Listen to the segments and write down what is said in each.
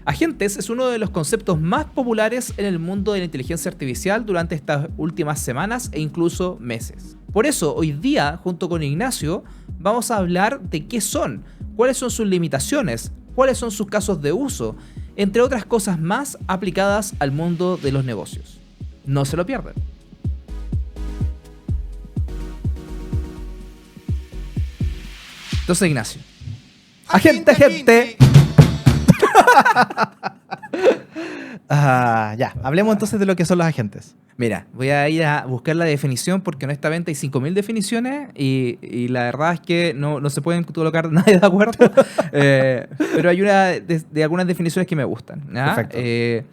Agentes es uno de los conceptos más populares en el mundo de la inteligencia artificial durante estas últimas semanas e incluso meses. Por eso, hoy día, junto con Ignacio, vamos a hablar de qué son, cuáles son sus limitaciones, cuáles son sus casos de uso, entre otras cosas más aplicadas al mundo de los negocios. No se lo pierdan. Entonces, Ignacio. ¡Agente! Ya, hablemos entonces de lo que son los agentes. Mira, voy a ir a buscar la definición porque honestamente hay 5.000 definiciones y la verdad es que no se pueden colocar nadie de acuerdo. Pero hay una de algunas definiciones que me gustan, ¿ya? Perfecto.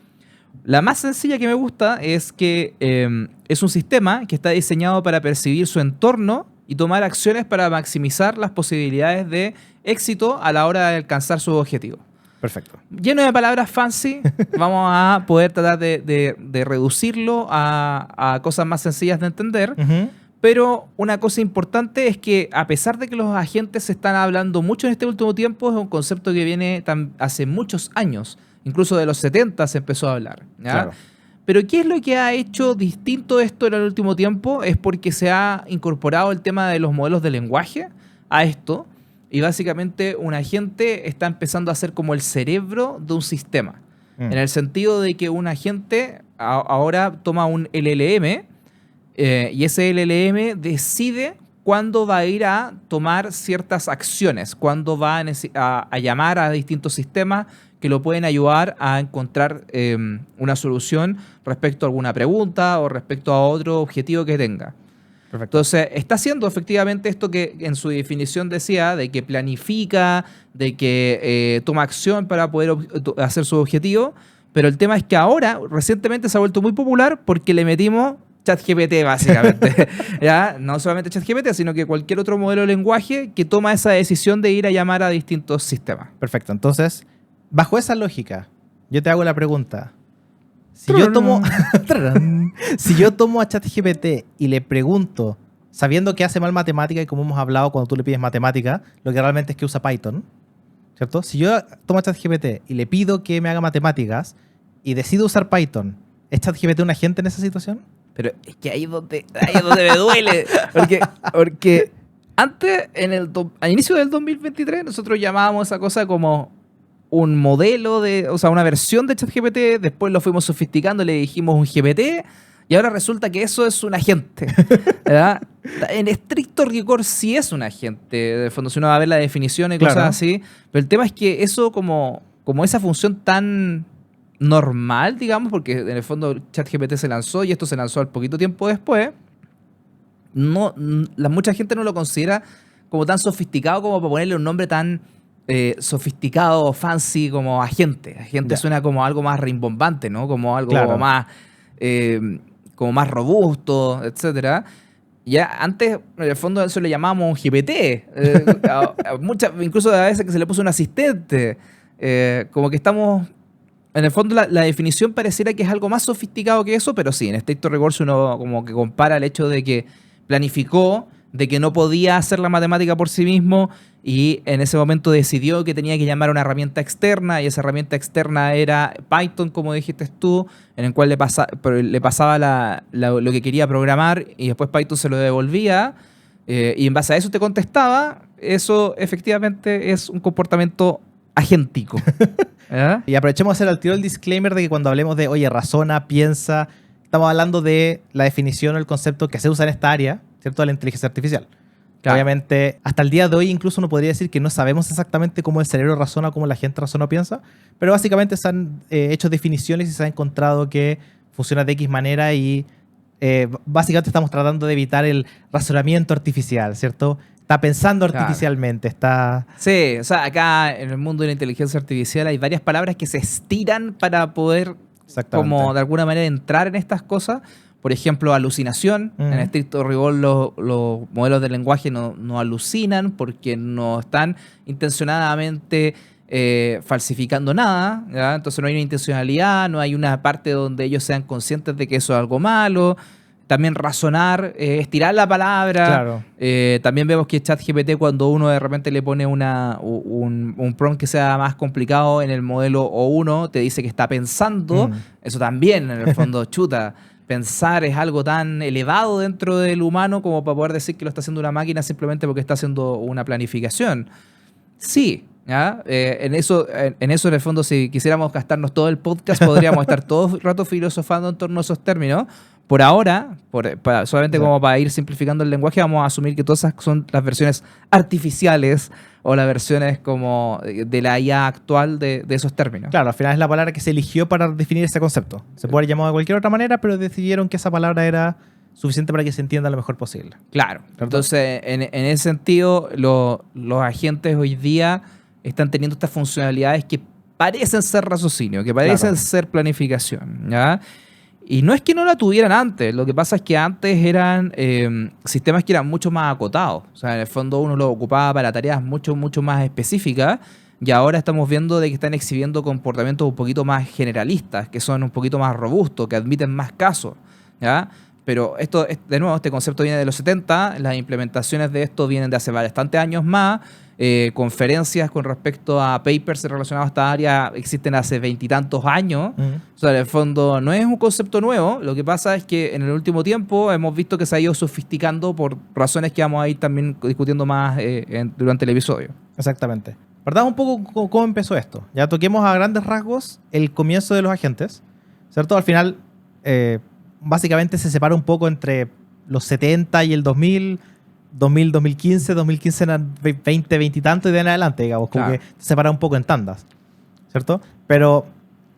La más sencilla que me gusta es que es un sistema que está diseñado para percibir su entorno y tomar acciones para maximizar las posibilidades de éxito a la hora de alcanzar sus objetivos. Perfecto. Lleno de palabras fancy, vamos a poder tratar de reducirlo a cosas más sencillas de entender. Uh-huh. Pero una cosa importante es que a pesar de que los agentes se están hablando mucho en este último tiempo, es un concepto que viene hace muchos años. Incluso de los 70 se empezó a hablar, ¿ya? Claro. Pero ¿qué es lo que ha hecho distinto esto en el último tiempo? Es porque se ha incorporado el tema de los modelos de lenguaje a esto. Y básicamente un agente está empezando a ser como el cerebro de un sistema. En el sentido de que un agente ahora toma un LLM y ese LLM decide cuándo va a ir a tomar ciertas acciones, cuándo va a llamar a distintos sistemas que lo pueden ayudar a encontrar una solución respecto a alguna pregunta o respecto a otro objetivo que tenga. Perfecto. Entonces, está haciendo efectivamente esto que en su definición decía, de que planifica, de que toma acción para poder hacer su objetivo, pero el tema es que ahora, recientemente se ha vuelto muy popular porque le metimos ChatGPT, básicamente. ¿Ya? No solamente ChatGPT, sino que cualquier otro modelo de lenguaje que toma esa decisión de ir a llamar a distintos sistemas. Perfecto. Entonces, bajo esa lógica, yo te hago la pregunta. Si yo tomo a ChatGPT y le pregunto, sabiendo que hace mal matemática y como hemos hablado cuando tú le pides matemática, lo que realmente es que usa Python, ¿cierto? Si yo tomo a ChatGPT y le pido que me haga matemáticas y decido usar Python, ¿es ChatGPT un agente en esa situación? Pero es que ahí es donde me duele. Porque antes, al inicio del 2023, nosotros llamábamos esa cosa como un modelo una versión de ChatGPT, después lo fuimos sofisticando, le dijimos un GPT, y ahora resulta que eso es un agente, ¿verdad? En estricto rigor sí es un agente, de fondo, si uno va a ver la definición y cosas así, pero el tema es que eso como esa función tan normal, digamos, porque en el fondo ChatGPT se lanzó y esto se lanzó al poquito tiempo después, mucha gente no lo considera como tan sofisticado como para ponerle un nombre tan sofisticado, fancy, como agente. Agente suena como algo más rimbombante, ¿no? Como algo como más robusto, etcétera. Ya antes, en el fondo, eso le llamábamos un GPT. Incluso a veces que se le puso un asistente. Como que estamos... En el fondo, la definición pareciera que es algo más sofisticado que eso, pero sí, en estricto rigor, si uno como que compara el hecho de que planificó, de que no podía hacer la matemática por sí mismo y en ese momento decidió que tenía que llamar a una herramienta externa y esa herramienta externa era Python, como dijiste tú, en el cual le pasaba lo que quería programar y después Python se lo devolvía y en base a eso te contestaba. Eso efectivamente es un comportamiento agéntico. Y aprovechemos de hacer al tiro el disclaimer de que cuando hablemos de, oye, razona, piensa, estamos hablando de la definición o el concepto que se usa en esta área, ¿cierto? De la inteligencia artificial. Claro. Obviamente, hasta el día de hoy incluso uno podría decir que no sabemos exactamente cómo el cerebro razona, cómo la gente razona o piensa, pero básicamente se han hecho definiciones y se ha encontrado que funciona de X manera y básicamente estamos tratando de evitar el razonamiento artificial, ¿cierto? Está pensando artificialmente, está... Sí, o sea, acá en el mundo de la inteligencia artificial hay varias palabras que se estiran para poder como de alguna manera entrar en estas cosas. Por ejemplo, alucinación. En estricto rigor, los modelos de lenguaje no alucinan porque no están intencionadamente falsificando nada, ¿ya? Entonces no hay una intencionalidad, no hay una parte donde ellos sean conscientes de que eso es algo malo. también razonar, estirar la palabra. Claro. También vemos que ChatGPT, cuando uno de repente le pone un prompt que sea más complicado en el modelo O1, te dice que está pensando. Eso también, en el fondo, chuta. Pensar es algo tan elevado dentro del humano como para poder decir que lo está haciendo una máquina simplemente porque está haciendo una planificación. Sí, ¿ya? En eso, en el fondo, si quisiéramos gastarnos todo el podcast, podríamos estar todo el rato filosofando en torno a esos términos. Por ahora, solamente como para ir simplificando el lenguaje, vamos a asumir que todas esas son las versiones artificiales o las versiones como de la IA actual de esos términos. Claro, al final es la palabra que se eligió para definir ese concepto. Se puede haber llamado de cualquier otra manera, pero decidieron que esa palabra era suficiente para que se entienda lo mejor posible. Claro. ¿Cierto? Entonces, en ese sentido, los agentes hoy día están teniendo estas funcionalidades que parecen ser raciocinio, que parecen ser planificación, ¿ya? Y no es que no la tuvieran antes, lo que pasa es que antes eran sistemas que eran mucho más acotados. O sea, en el fondo uno los ocupaba para tareas mucho más específicas, y ahora estamos viendo de que están exhibiendo comportamientos un poquito más generalistas, que son un poquito más robustos, que admiten más casos, ¿ya? Pero esto, de nuevo, este concepto viene de los 70, las implementaciones de esto vienen de hace bastantes años más. Conferencias con respecto a papers relacionados a esta área existen hace 20 y tantos años. O sea, en el fondo no es un concepto nuevo. Lo que pasa es que en el último tiempo hemos visto que se ha ido sofisticando por razones que vamos a ir también discutiendo más durante el episodio. Exactamente. Partamos un poco cómo empezó esto. Ya toquemos a grandes rasgos el comienzo de los agentes, ¿cierto? Al final, básicamente se separa un poco entre los 70 y el 2000, 2015 eran 20 y tanto y de en adelante, digamos, como que se separa un poco en tandas, ¿cierto? Pero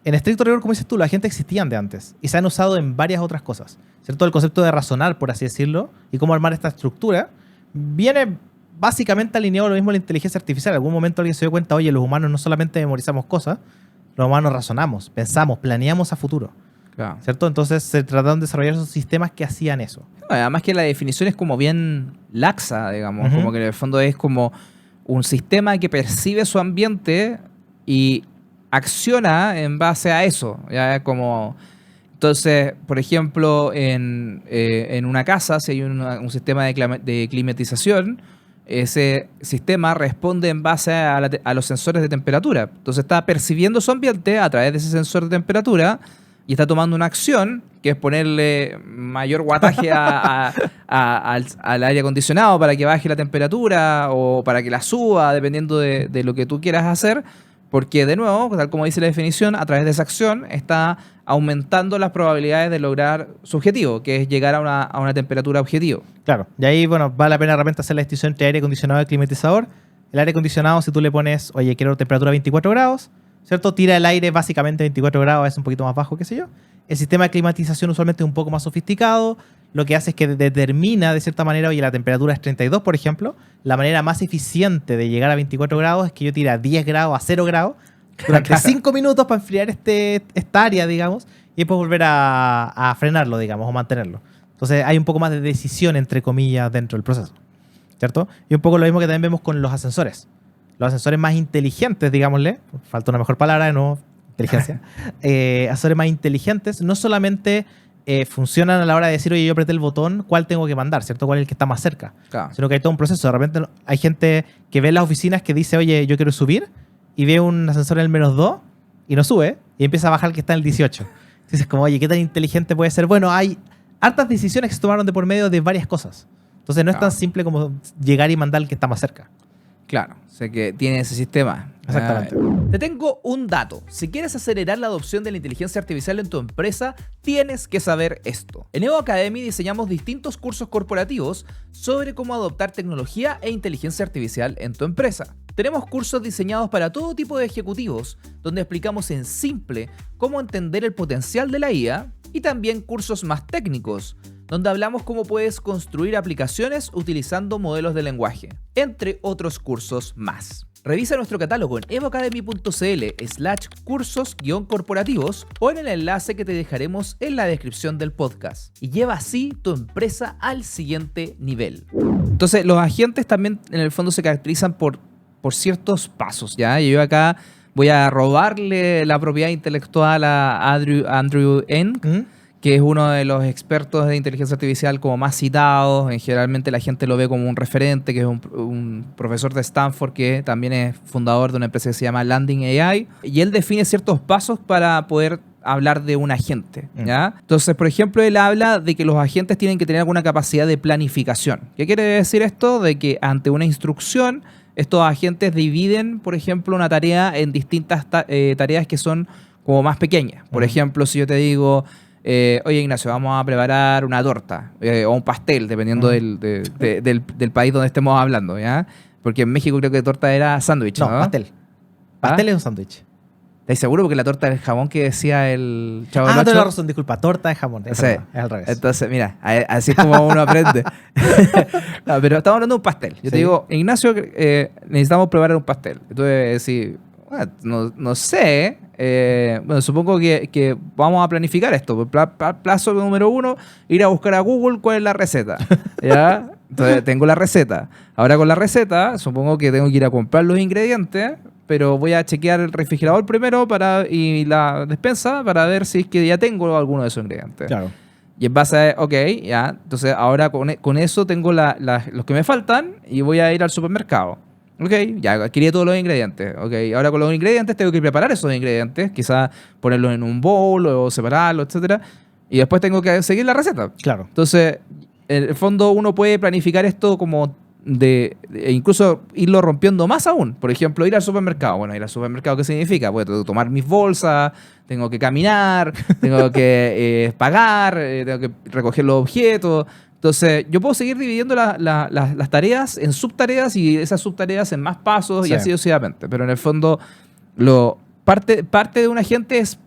en estricto rigor, como dices tú, los agentes existían de antes y se han usado en varias otras cosas, ¿cierto? El concepto de razonar, por así decirlo, y cómo armar esta estructura, viene básicamente alineado a lo mismo a la inteligencia artificial. En algún momento alguien se dio cuenta, oye, los humanos no solamente memorizamos cosas, los humanos razonamos, pensamos, planeamos a futuro. Claro. ¿Cierto? Entonces se trataron de desarrollar esos sistemas que hacían eso. Además que la definición es como bien laxa, digamos, como que en el fondo es como un sistema que percibe su ambiente y acciona en base a eso. ¿Ya? Como, entonces, por ejemplo, en una casa, si hay un sistema de climatización, ese sistema responde en base a los sensores de temperatura. Entonces está percibiendo su ambiente a través de ese sensor de temperatura y está tomando una acción, que es ponerle mayor wattaje al aire acondicionado para que baje la temperatura o para que la suba, dependiendo de lo que tú quieras hacer, porque, de nuevo, tal como dice la definición, a través de esa acción está aumentando las probabilidades de lograr su objetivo, que es llegar a una temperatura objetivo. Claro, y ahí, bueno, vale la pena de repente hacer la distinción entre aire acondicionado y climatizador. El aire acondicionado, si tú le pones, oye, quiero temperatura 24 grados, ¿cierto? Tira el aire básicamente 24 grados, es un poquito más bajo, qué sé yo. El sistema de climatización usualmente es un poco más sofisticado. Lo que hace es que determina, de cierta manera, oye, la temperatura es 32, por ejemplo. La manera más eficiente de llegar a 24 grados es que yo tire a 10 grados, a 0 grados, durante 5 minutos para enfriar esta área, digamos, y después volver a frenarlo, digamos, o mantenerlo. Entonces hay un poco más de decisión, entre comillas, dentro del proceso, ¿cierto? Y un poco lo mismo que también vemos con los ascensores. Los ascensores más inteligentes, digámosle, falta una mejor palabra, no inteligencia, ascensores más inteligentes no solamente funcionan a la hora de decir, oye, yo apreté el botón, ¿cuál tengo que mandar? ¿Cierto? ¿Cuál es el que está más cerca? Claro. Sino que hay todo un proceso. De repente hay gente que ve en las oficinas que dice, oye, yo quiero subir, y ve un ascensor en el -2 y no sube, y empieza a bajar el que está en el 18. Entonces, como, oye, ¿qué tan inteligente puede ser? Bueno, hay hartas decisiones que se tomaron de por medio de varias cosas. Entonces no es tan simple como llegar y mandar el que está más cerca. Claro, sé que tiene ese sistema. Exactamente. Te tengo un dato. Si quieres acelerar la adopción de la inteligencia artificial en tu empresa, tienes que saber esto. En Evo Academy diseñamos distintos cursos corporativos sobre cómo adoptar tecnología e inteligencia artificial en tu empresa. Tenemos cursos diseñados para todo tipo de ejecutivos, donde explicamos en simple cómo entender el potencial de la IA, y también cursos más técnicos, donde hablamos cómo puedes construir aplicaciones utilizando modelos de lenguaje, entre otros cursos más. Revisa nuestro catálogo en evoacademy.cl/cursos-corporativos o en el enlace que te dejaremos en la descripción del podcast, y lleva así tu empresa al siguiente nivel. Entonces, los agentes también en el fondo se caracterizan por ciertos pasos, ¿ya? Y yo acá voy a robarle la propiedad intelectual a Andrew Ng, que es uno de los expertos de inteligencia artificial como más citados. Generalmente la gente lo ve como un referente, que es un profesor de Stanford que también es fundador de una empresa que se llama Landing AI. Y él define ciertos pasos para poder hablar de un agente, ¿ya? Entonces, por ejemplo, él habla de que los agentes tienen que tener alguna capacidad de planificación. ¿Qué quiere decir esto? De que ante una instrucción, estos agentes dividen, por ejemplo, una tarea en distintas tareas que son como más pequeñas. Por ejemplo, si yo te digo, oye, Ignacio, vamos a preparar una torta o un pastel, dependiendo del país donde estemos hablando, ¿ya? Porque en México creo que torta era sándwich, ¿no? No, pastel. Pastel es un sándwich. ¿Estás seguro? Porque la torta del jamón que decía el Chavo del Ah, Ocho. tengo la razón, disculpa. Torta de jamón. Es Sí. verdad, es al revés. Entonces, mira, así es como uno aprende. No, pero estamos hablando de un pastel. Yo te digo, Ignacio, necesitamos preparar un pastel. Y tú debes decir, no sé. Bueno, supongo que vamos a planificar esto. Plazo número 1, ir a buscar a Google cuál es la receta. ¿Ya? Entonces, tengo la receta. Ahora con la receta, supongo que tengo que ir a comprar los ingredientes, pero voy a chequear el refrigerador primero y la despensa para ver si es que ya tengo alguno de esos ingredientes. Claro. Y en base a, ok, ya, entonces ahora con eso tengo los que me faltan y voy a ir al supermercado. Ok, ya adquirí todos los ingredientes. Ok, ahora con los ingredientes tengo que preparar esos ingredientes, quizás ponerlos en un bowl o separarlos, etcétera. Y después tengo que seguir la receta. Claro. Entonces, en el fondo uno puede planificar esto como e incluso irlo rompiendo más aún. Por ejemplo, ir al supermercado. Bueno, ir al supermercado, ¿qué significa? Pues tengo que tomar mis bolsas, tengo que caminar, tengo que pagar, tengo que recoger los objetos. Entonces, yo puedo seguir dividiendo las tareas en subtareas y esas subtareas en más pasos y así sucesivamente. Pero en el fondo, parte de un agente es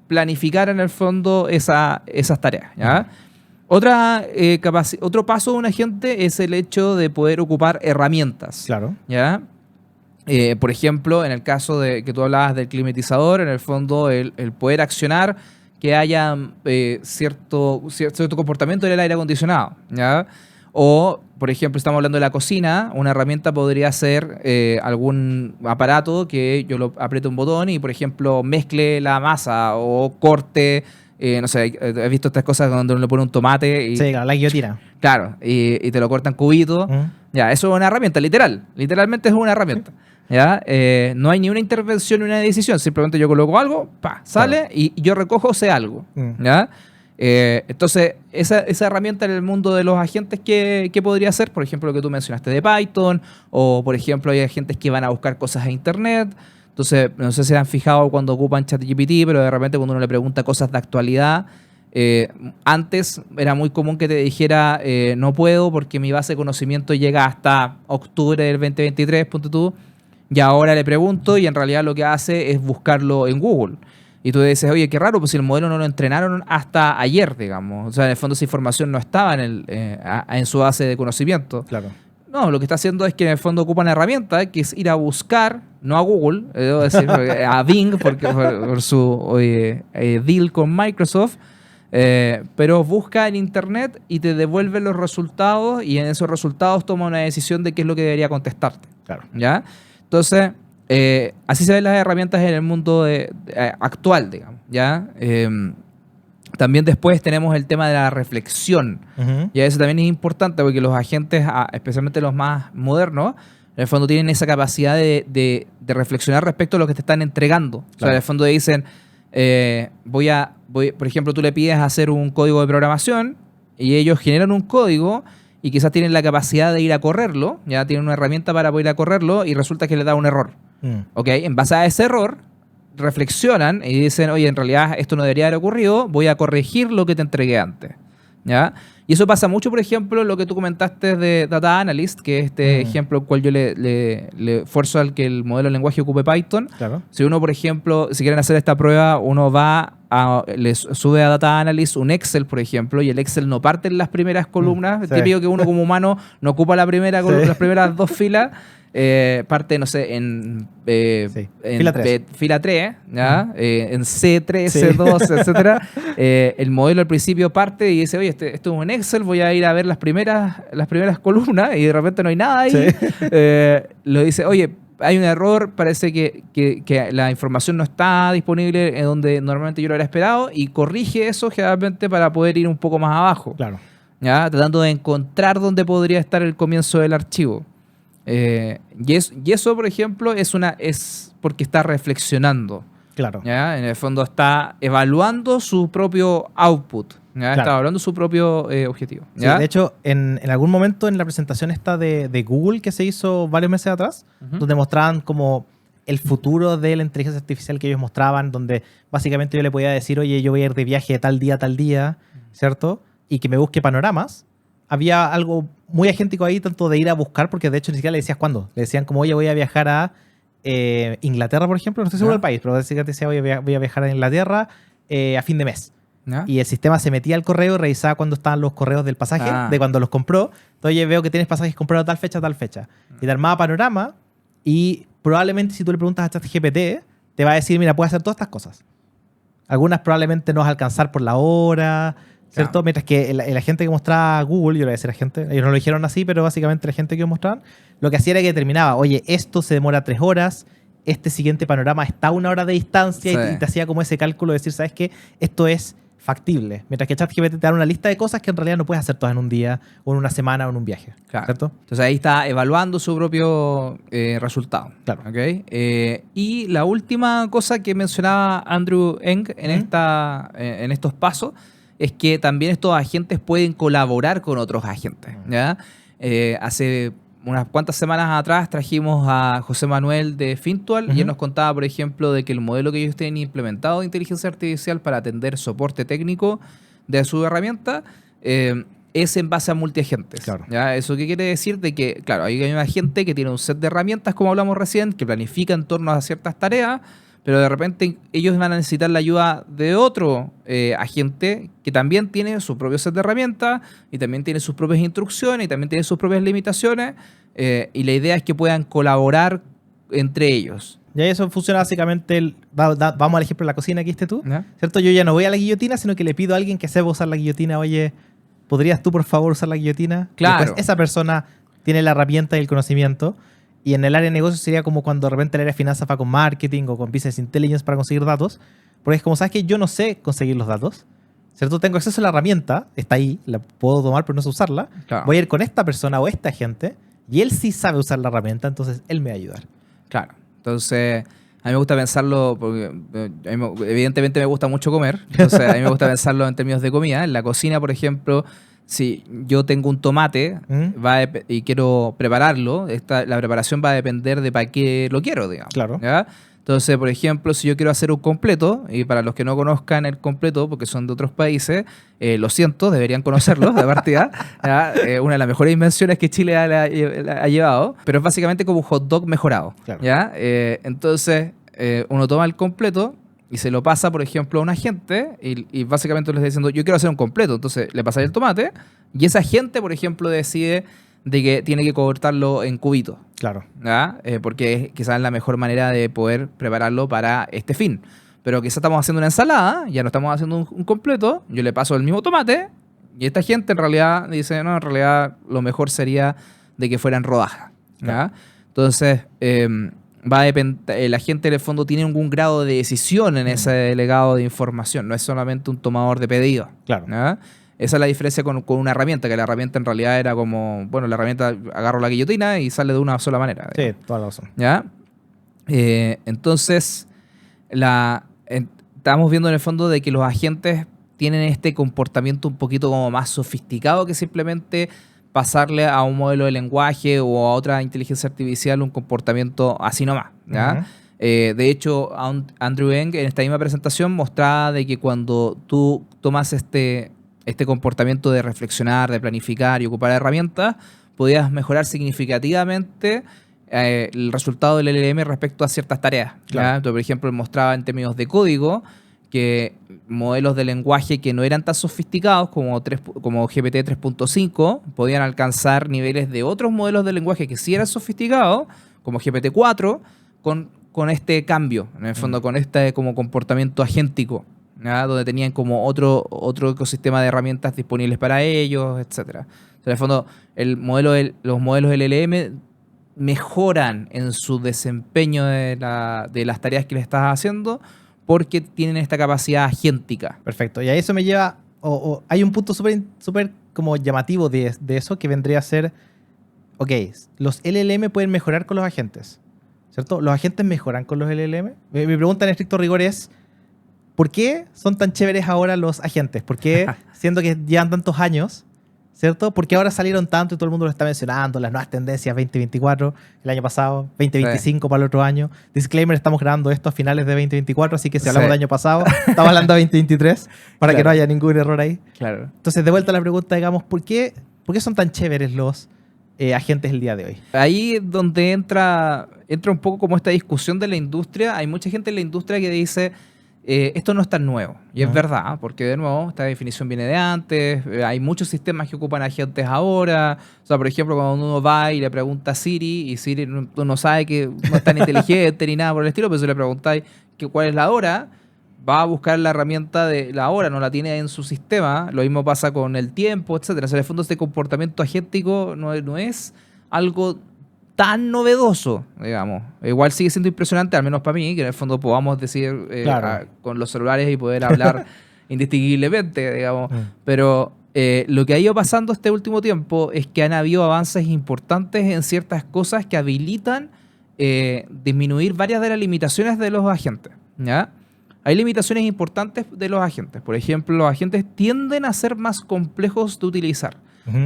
planificar en el fondo esas tareas, ¿ya? Otro paso de un agente es el hecho de poder ocupar herramientas. Claro. ¿Ya? Por ejemplo, en el caso de que tú hablabas del climatizador, en el fondo el poder accionar que haya cierto comportamiento en el aire acondicionado. ¿Ya? O, por ejemplo, estamos hablando de la cocina, una herramienta podría ser algún aparato que yo lo apriete un botón y, por ejemplo, mezcle la masa o corte. No sé, he visto estas cosas donde uno le pone un tomate y... Sí, claro, la guillotina. Claro, y te lo cortan cubitos. Ya, eso es una herramienta, literalmente es una herramienta. ¿Ya? No hay ni una intervención ni una decisión, simplemente yo coloco algo, sale, claro, y yo recojo ese algo. ¿Ya? Entonces, esa herramienta en el mundo de los agentes, ¿qué podría ser? Por ejemplo, lo que tú mencionaste de Python, o por ejemplo, hay agentes que van a buscar cosas en Internet. Entonces, no sé si se han fijado cuando ocupan ChatGPT, pero de repente cuando uno le pregunta cosas de actualidad, antes era muy común que te dijera no puedo porque mi base de conocimiento llega hasta octubre del 2023, ponte tú, y ahora le pregunto y en realidad lo que hace es buscarlo en Google. Y tú dices, oye, qué raro, pues si el modelo no lo entrenaron hasta ayer, digamos. O sea, en el fondo esa información no estaba en su base de conocimiento. Claro. No, lo que está haciendo es que en el fondo ocupa una herramienta que es ir a buscar, no a Google, debo decir, a Bing por su deal con Microsoft, pero busca en Internet y te devuelve los resultados y en esos resultados toma una decisión de qué es lo que debería contestarte. Claro. ¿Ya? Entonces, así se ven las herramientas en el mundo actual, digamos. ¿Ya? También después tenemos el tema de la reflexión. Y eso también es importante porque los agentes, especialmente los más modernos, en el fondo tienen esa capacidad de reflexionar respecto a lo que te están entregando. Claro. O sea, en el fondo dicen, por ejemplo, tú le pides hacer un código de programación y ellos generan un código y quizás tienen la capacidad de ir a correrlo, ya tienen una herramienta para poder ir a correrlo y resulta que le da un error. ¿Ok? En base a ese error, reflexionan y dicen, oye, en realidad esto no debería haber ocurrido, voy a corregir lo que te entregué antes. ¿Ya? Y eso pasa mucho, por ejemplo, lo que tú comentaste de Data Analyst, que es este ejemplo al cual yo le esfuerzo al que el modelo de lenguaje ocupe Python. Claro. Si uno, por ejemplo, si quieren hacer esta prueba, uno le sube a Data Analyst un Excel, por ejemplo, y el Excel no parte en las primeras columnas. Es típico que uno como humano no ocupa las primeras dos filas. Parte, no sé, en fila 3, ¿ya? En C3, C2, etcétera. El modelo al principio parte y dice, oye, esto es un Excel, voy a ir a ver las primeras columnas y de repente no hay nada ahí. Lo dice, oye, hay un error, parece que la información no está disponible en donde normalmente yo lo hubiera esperado, y corrige eso generalmente para poder ir un poco más abajo. Claro. ¿Ya? Tratando de encontrar dónde podría estar el comienzo del archivo. Y eso, por ejemplo, es porque está reflexionando. Claro. ¿Ya? En el fondo está evaluando su propio output. ¿Ya? Claro. Está evaluando su propio objetivo. Sí, ¿ya? de hecho, en algún momento en la presentación esta de Google que se hizo varios meses atrás, donde mostraban como el futuro de la inteligencia artificial que ellos mostraban, donde básicamente yo le podía decir, oye, yo voy a ir de viaje de tal día, ¿cierto? Y que me busque panoramas. Había algo muy agéntico ahí, tanto de ir a buscar, porque de hecho ni siquiera le decías cuándo. Le decían como, oye, voy a viajar a Inglaterra, por ejemplo. No estoy seguro del país, pero básicamente decía, voy a viajar a Inglaterra a fin de mes. ¿Ya? Y el sistema se metía al correo y revisaba cuándo estaban los correos del pasaje, de cuando los compró. Entonces, veo que tienes pasajes comprados a tal fecha. Y te armaba panorama, y probablemente si tú le preguntas a ChatGPT, te va a decir, mira, puedes hacer todas estas cosas. Algunas probablemente no vas a alcanzar por la hora, ¿cierto? Claro. Mientras que la gente que mostraba Google, yo le voy a decir a gente, ellos no lo dijeron así, pero básicamente la gente que mostraban, lo que hacía era que determinaba, oye, esto se demora 3 horas, este siguiente panorama está a 1 hora de distancia, Sí. y te hacía como ese cálculo de decir, ¿sabes qué? Esto es factible. Mientras que ChatGPT te da una lista de cosas que en realidad no puedes hacer todas en un día, o en una semana, o en un viaje. Claro. ¿Cierto? Entonces ahí está evaluando su propio resultado. Claro. ¿Ok? Y la última cosa que mencionaba Andrew Ng en estos pasos es que también estos agentes pueden colaborar con otros agentes. ¿Ya? Hace unas cuantas semanas atrás trajimos a José Manuel de Fintual, y él nos contaba, por ejemplo, de que el modelo que ellos tienen implementado de inteligencia artificial para atender soporte técnico de su herramienta es en base a multiagentes. Claro. ¿Ya? ¿Eso qué quiere decir? De que, claro, hay un agente que tiene un set de herramientas, como hablamos recién, que planifica en torno a ciertas tareas, pero de repente ellos van a necesitar la ayuda de otro agente que también tiene su propio set de herramientas, y también tiene sus propias instrucciones, y también tiene sus propias limitaciones, y la idea es que puedan colaborar entre ellos. Y ahí eso funciona básicamente, vamos al ejemplo de la cocina que diste tú, ¿Ya? ¿cierto? Yo ya no voy a la guillotina, sino que le pido a alguien que sepa usar la guillotina, oye, ¿podrías tú por favor usar la guillotina? Claro. Después esa persona tiene la herramienta y el conocimiento. Y en el área de negocios sería como cuando de repente el área de finanzas va con marketing o con business intelligence para conseguir datos. Porque es como, ¿sabes que yo no sé conseguir los datos? ¿Cierto? Tengo acceso a la herramienta, está ahí, la puedo tomar pero no sé usarla. Claro. Voy a ir con esta persona o esta gente, y él sí sabe usar la herramienta, entonces él me va a ayudar. Claro. Entonces, a mí me gusta pensarlo, porque a mí evidentemente me gusta mucho comer, entonces a mí me gusta pensarlo en términos de comida. En la cocina, por ejemplo, si yo tengo un tomate y quiero prepararlo, la preparación va a depender de para qué lo quiero, digamos. Claro. ¿Ya? Entonces, por ejemplo, si yo quiero hacer un completo, y para los que no conozcan el completo, porque son de otros países, lo siento, deberían conocerlo de partida. ¿Ya? Una de las mejores invenciones que Chile ha llevado, pero es básicamente como un hot dog mejorado. Claro. ¿Ya? Entonces, uno toma el completo y se lo pasa, por ejemplo, a un agente, y básicamente le está diciendo, yo quiero hacer un completo. Entonces le pasa el tomate, y ese agente, por ejemplo, decide de que tiene que cortarlo en cubitos. Claro. ¿Ya? Porque es quizás la mejor manera de poder prepararlo para este fin. Pero quizás estamos haciendo una ensalada, ya no estamos haciendo un completo, yo le paso el mismo tomate, y esta gente en realidad dice, no, en realidad lo mejor sería de que fuera en rodajas. ¿Ya? Claro. Entonces, va a depender, la gente en el fondo tiene algún grado de decisión en ese legado de información, no es solamente un tomador de pedidos. Claro. ¿Ya? Esa es la diferencia con una herramienta, que la herramienta en realidad era como, bueno, la herramienta agarro la guillotina y sale de una sola manera. Sí, digamos. toda la razón. ¿Ya? Entonces, estamos viendo en el fondo de que los agentes tienen este comportamiento un poquito como más sofisticado que simplemente pasarle a un modelo de lenguaje o a otra inteligencia artificial un comportamiento así nomás. ¿Ya? De hecho, Andrew Ng en esta misma presentación mostraba de que cuando tú tomas este comportamiento de reflexionar, de planificar y ocupar herramientas, podías mejorar significativamente el resultado del LLM respecto a ciertas tareas. Claro. ¿Ya? Entonces, por ejemplo, mostraba en términos de código que modelos de lenguaje que no eran tan sofisticados como GPT 3.5 podían alcanzar niveles de otros modelos de lenguaje que sí eran sofisticados, como GPT 4, con este cambio, en el fondo, con este como comportamiento agéntico, ¿ya? Donde tenían como otro ecosistema de herramientas disponibles para ellos, etc. En el fondo, los modelos LLM mejoran en su desempeño de las tareas que le estás haciendo porque tienen esta capacidad agéntica. Perfecto. Y a eso me lleva, hay un punto súper como llamativo de eso que vendría a ser, ok, los LLM pueden mejorar con los agentes, ¿cierto? ¿Los agentes mejoran con los LLM? Mi pregunta en estricto rigor es, ¿por qué son tan chéveres ahora los agentes? ¿Por qué, siendo que llevan tantos años, ¿cierto? ¿Por qué ahora salieron tanto y todo el mundo lo está mencionando? Las nuevas tendencias 2024, el año pasado, 2025 para el otro año. Disclaimer, estamos grabando esto a finales de 2024, así que si hablamos del año pasado, estamos hablando de 2023, para que no haya ningún error ahí. Claro. Entonces, de vuelta a la pregunta, digamos, ¿por qué son tan chéveres los agentes el día de hoy? Ahí es donde entra un poco como esta discusión de la industria. Hay mucha gente en la industria que dice... esto no es tan nuevo, y es verdad, porque de nuevo, esta definición viene de antes, hay muchos sistemas que ocupan agentes ahora, o sea, por ejemplo, cuando uno va y le pregunta a Siri, y Siri no sabe que no es tan inteligente ni nada por el estilo, pero si le preguntáis cuál es la hora, va a buscar la herramienta de la hora, no la tiene en su sistema, lo mismo pasa con el tiempo, etcétera. O sea, en el fondo este comportamiento agéntico no es algo tan novedoso, digamos. Igual sigue siendo impresionante, al menos para mí, que en el fondo podamos decir Claro. con los celulares y poder hablar indistinguiblemente, digamos. Pero lo que ha ido pasando este último tiempo es que han habido avances importantes en ciertas cosas que habilitan disminuir varias de las limitaciones de los agentes, ¿ya? Hay limitaciones importantes de los agentes. Por ejemplo, los agentes tienden a ser más complejos de utilizar.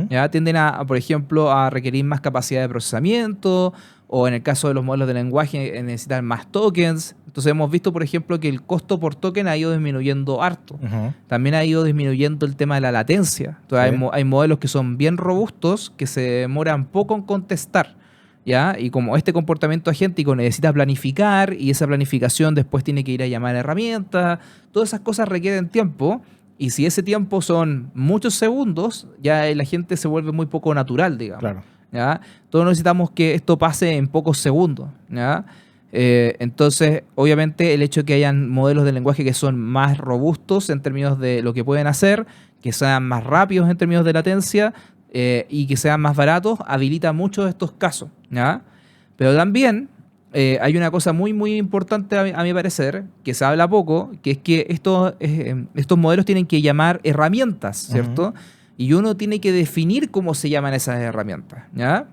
¿Ya? Tienden por ejemplo, a requerir más capacidad de procesamiento, o en el caso de los modelos de lenguaje necesitan más tokens. Entonces hemos visto, por ejemplo, que el costo por token ha ido disminuyendo harto. También ha ido disminuyendo el tema de la latencia. Entonces hay modelos que son bien robustos, que se demoran poco en contestar, ¿ya? Y como este comportamiento agéntico necesita planificar, y esa planificación después tiene que ir a llamar a herramientas, todas esas cosas requieren tiempo. Y si ese tiempo son muchos segundos, ya la gente se vuelve muy poco natural, digamos. Claro. ¿Ya? Todos necesitamos que esto pase en pocos segundos, ¿ya? Entonces, obviamente, el hecho de que hayan modelos de lenguaje que son más robustos en términos de lo que pueden hacer, que sean más rápidos en términos de latencia y que sean más baratos, habilita muchos de estos casos, ¿ya? Pero también... hay una cosa muy, muy importante a mi parecer, que se habla poco, que es que estos modelos tienen que llamar herramientas, ¿cierto? Y uno tiene que definir cómo se llaman esas herramientas, ¿ya?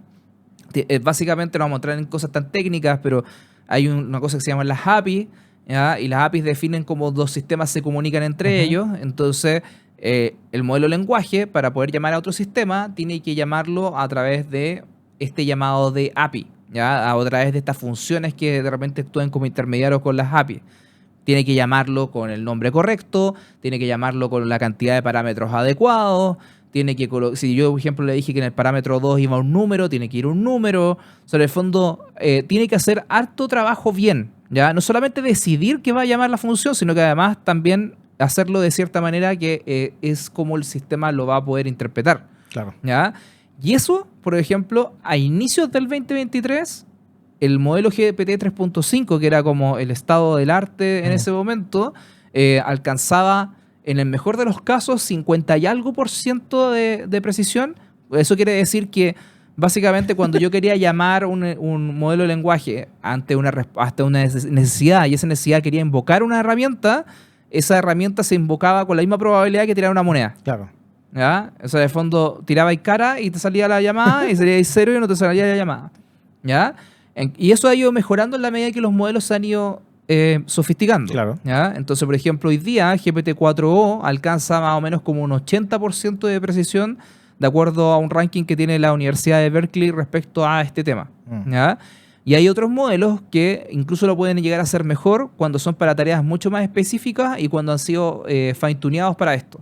Básicamente no vamos a entrar en cosas tan técnicas, pero hay una cosa que se llama las APIs, ¿ya? Y las APIs definen cómo dos sistemas se comunican entre ellos. Entonces, el modelo lenguaje, para poder llamar a otro sistema, tiene que llamarlo a través de este llamado de API, ¿ya? A través de estas funciones que de repente actúan como intermediarios con las APIs. Tiene que llamarlo con el nombre correcto, tiene que llamarlo con la cantidad de parámetros adecuados, tiene que si yo, por ejemplo, le dije que en el parámetro 2 iba un número, tiene que ir un número. O sea, en el fondo, tiene que hacer harto trabajo bien, ¿ya? No solamente decidir que va a llamar la función, sino que además también hacerlo de cierta manera que es como el sistema lo va a poder interpretar. Claro. ¿Ya? Y eso, por ejemplo, a inicios del 2023, el modelo GPT 3.5, que era como el estado del arte en ese momento, alcanzaba, en el mejor de los casos, 50 y algo % de precisión. Eso quiere decir que, básicamente, cuando yo quería llamar un modelo de lenguaje ante una necesidad, y esa necesidad quería invocar una herramienta, esa herramienta se invocaba con la misma probabilidad que tirar una moneda. Claro. ¿Ya? O sea, de fondo tirabais cara y te salía la llamada, y salíais cero y no te salía la llamada. ¿Ya? Y eso ha ido mejorando en la medida que los modelos se han ido sofisticando. Claro. ¿Ya? Entonces, por ejemplo, hoy día GPT-4o alcanza más o menos como un 80% de precisión, de acuerdo a un ranking que tiene la Universidad de Berkeley respecto a este tema. ¿Ya? Y hay otros modelos que incluso lo pueden llegar a hacer mejor cuando son para tareas mucho más específicas y cuando han sido fine-tuneados para esto.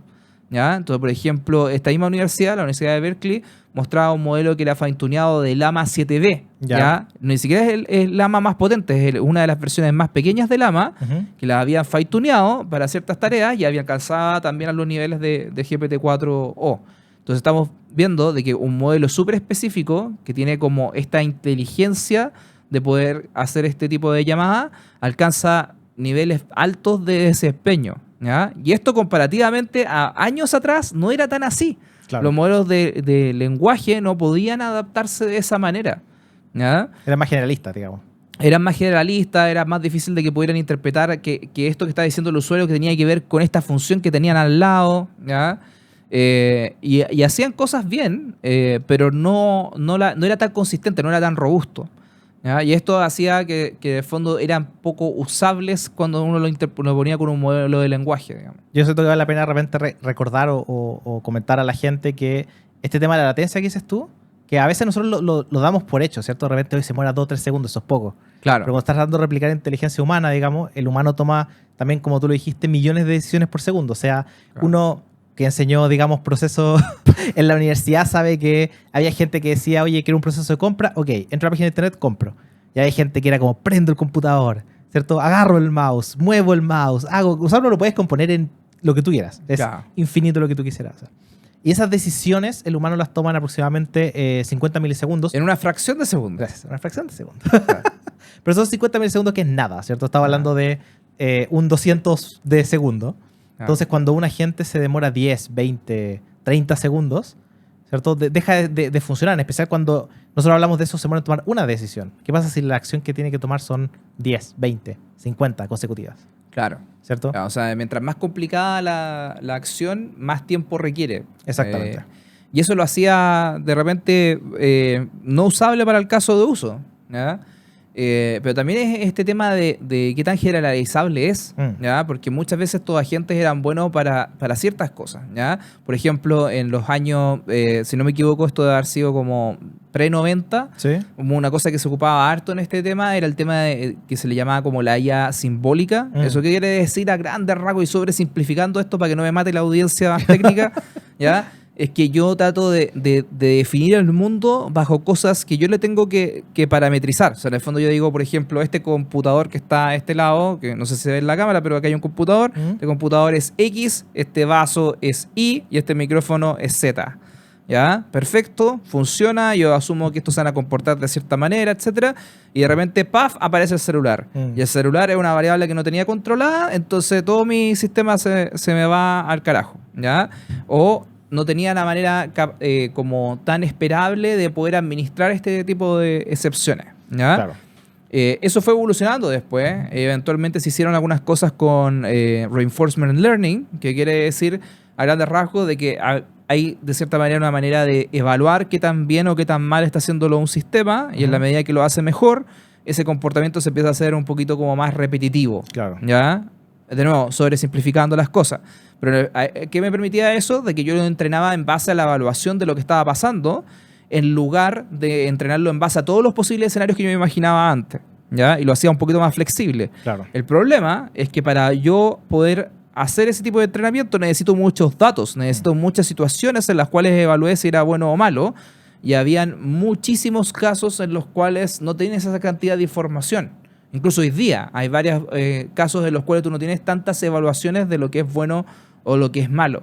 ¿Ya? Entonces, por ejemplo, esta misma universidad, la Universidad de Berkeley, mostraba un modelo que era fine-tuneado de Llama 7B. ¿Ya? Ni siquiera es el Llama más potente, es una de las versiones más pequeñas de Llama, que la habían fine-tuneado para ciertas tareas y había alcanzado también a los niveles de GPT-4o. Entonces estamos viendo de que un modelo súper específico, que tiene como esta inteligencia de poder hacer este tipo de llamadas, alcanza niveles altos de desempeño. ¿Ya? Y esto comparativamente a años atrás no era tan así. Claro. Los modelos de lenguaje no podían adaptarse de esa manera. ¿ya? Era más generalista, digamos. Eran más generalistas, era más difícil de que pudieran interpretar que esto que está diciendo el usuario que tenía que ver con esta función que tenían al lado, ¿ya? Y hacían cosas bien, pero no era tan consistente, no era tan robusto, ¿ya? Y esto hacía que de fondo eran poco usables cuando uno lo ponía con un modelo de lenguaje, digamos. Yo siento que vale la pena de repente recordar o comentar a la gente que este tema de la latencia que dices tú, que a veces nosotros lo damos por hecho, ¿cierto? De repente hoy se muera 2 o 3 segundos, eso es poco. Claro. Pero cuando estás tratando de replicar inteligencia humana, digamos, el humano toma también, como tú lo dijiste, millones de decisiones por segundo. O sea, Claro. uno que enseñó, digamos, procesos en la universidad sabe que había gente que decía, oye, quiero un proceso de compra, ok, entro a la página de internet, compro. Y había gente que era como, prendo el computador, ¿cierto? Agarro el mouse, muevo el mouse, usarlo lo puedes componer en lo que tú quieras. Es Claro. infinito lo que tú quisieras hacer. Y esas decisiones, el humano las toma en aproximadamente 50 milisegundos. En una fracción de segundo. Gracias, una fracción de segundo. Pero son 50 milisegundos que es nada, ¿cierto? Estaba hablando de un 200 de segundo. Entonces, cuando un agente se demora 10, 20, 30 segundos, ¿cierto? Deja de funcionar, en especial cuando nosotros hablamos de eso, se demora en tomar una decisión. ¿Qué pasa si la acción que tiene que tomar son 10, 20, 50 consecutivas? Claro. ¿Cierto? O sea, mientras más complicada la acción, más tiempo requiere. Exactamente. Y eso lo hacía de repente no usable para el caso de uso, ¿ya? Pero también es este tema de qué tan generalizable es, ¿ya? Porque muchas veces estos agentes eran buenos para ciertas cosas, ¿ya? Por ejemplo, en los años, si no me equivoco, esto debe haber sido como pre-90, Sí. como una cosa que se ocupaba harto en este tema era el tema que se le llamaba como la IA simbólica. ¿Eso qué quiere decir a grandes rasgos y sobresimplificando esto para que no me mate la audiencia más técnica? ¿Ya? Es que yo trato de definir el mundo bajo cosas que yo le tengo que parametrizar. O sea, en el fondo yo digo, por ejemplo, este computador que está a este lado, que no sé si se ve en la cámara, pero acá hay un computador. Este computador es X, este vaso es Y y este micrófono es Z. ¿Ya? Perfecto, funciona, yo asumo que estos se van a comportar de cierta manera, etcétera, y de repente, ¡paf!, aparece el celular. Y el celular es una variable que no tenía controlada, entonces todo mi sistema se me va al carajo, ¿ya? O no tenía la manera como tan esperable de poder administrar este tipo de excepciones, ¿ya? Claro. Eso fue evolucionando después. Eventualmente se hicieron algunas cosas con Reinforcement Learning, que quiere decir, a grandes rasgos, de que hay de cierta manera una manera de evaluar qué tan bien o qué tan mal está haciéndolo un sistema, y en la medida que lo hace mejor, ese comportamiento se empieza a hacer un poquito como más repetitivo. Claro. ¿Ya? De nuevo, sobresimplificando las cosas. Pero ¿qué me permitía eso? De que yo lo entrenaba en base a la evaluación de lo que estaba pasando, en lugar de entrenarlo en base a todos los posibles escenarios que yo me imaginaba antes, ¿ya? Y lo hacía un poquito más flexible. Claro. El problema es que para yo poder hacer ese tipo de entrenamiento necesito muchos datos, necesito muchas situaciones en las cuales evalué si era bueno o malo, y habían muchísimos casos en los cuales no tienes esa cantidad de información. Incluso hoy día hay varios casos en los cuales tú no tienes tantas evaluaciones de lo que es bueno o lo que es malo.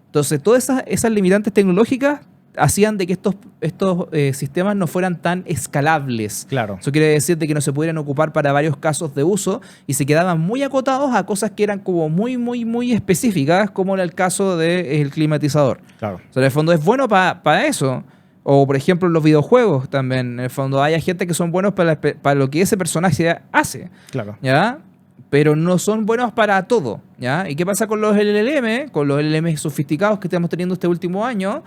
Entonces, todas esas limitantes tecnológicas hacían de que estos sistemas no fueran tan escalables. Claro. Eso quiere decir de que no se pudieran ocupar para varios casos de uso y se quedaban muy acotados a cosas que eran como muy, muy, muy específicas, como en el caso del climatizador. Claro. O sea, en el fondo es bueno para eso. O, por ejemplo, en los videojuegos también. En el fondo hay gente que son buenos para lo que ese personaje hace. Claro. ¿Ya? Pero no son buenos para todo, ¿ya? ¿Y qué pasa con los LLM? Con los LLM sofisticados que estamos teniendo este último año.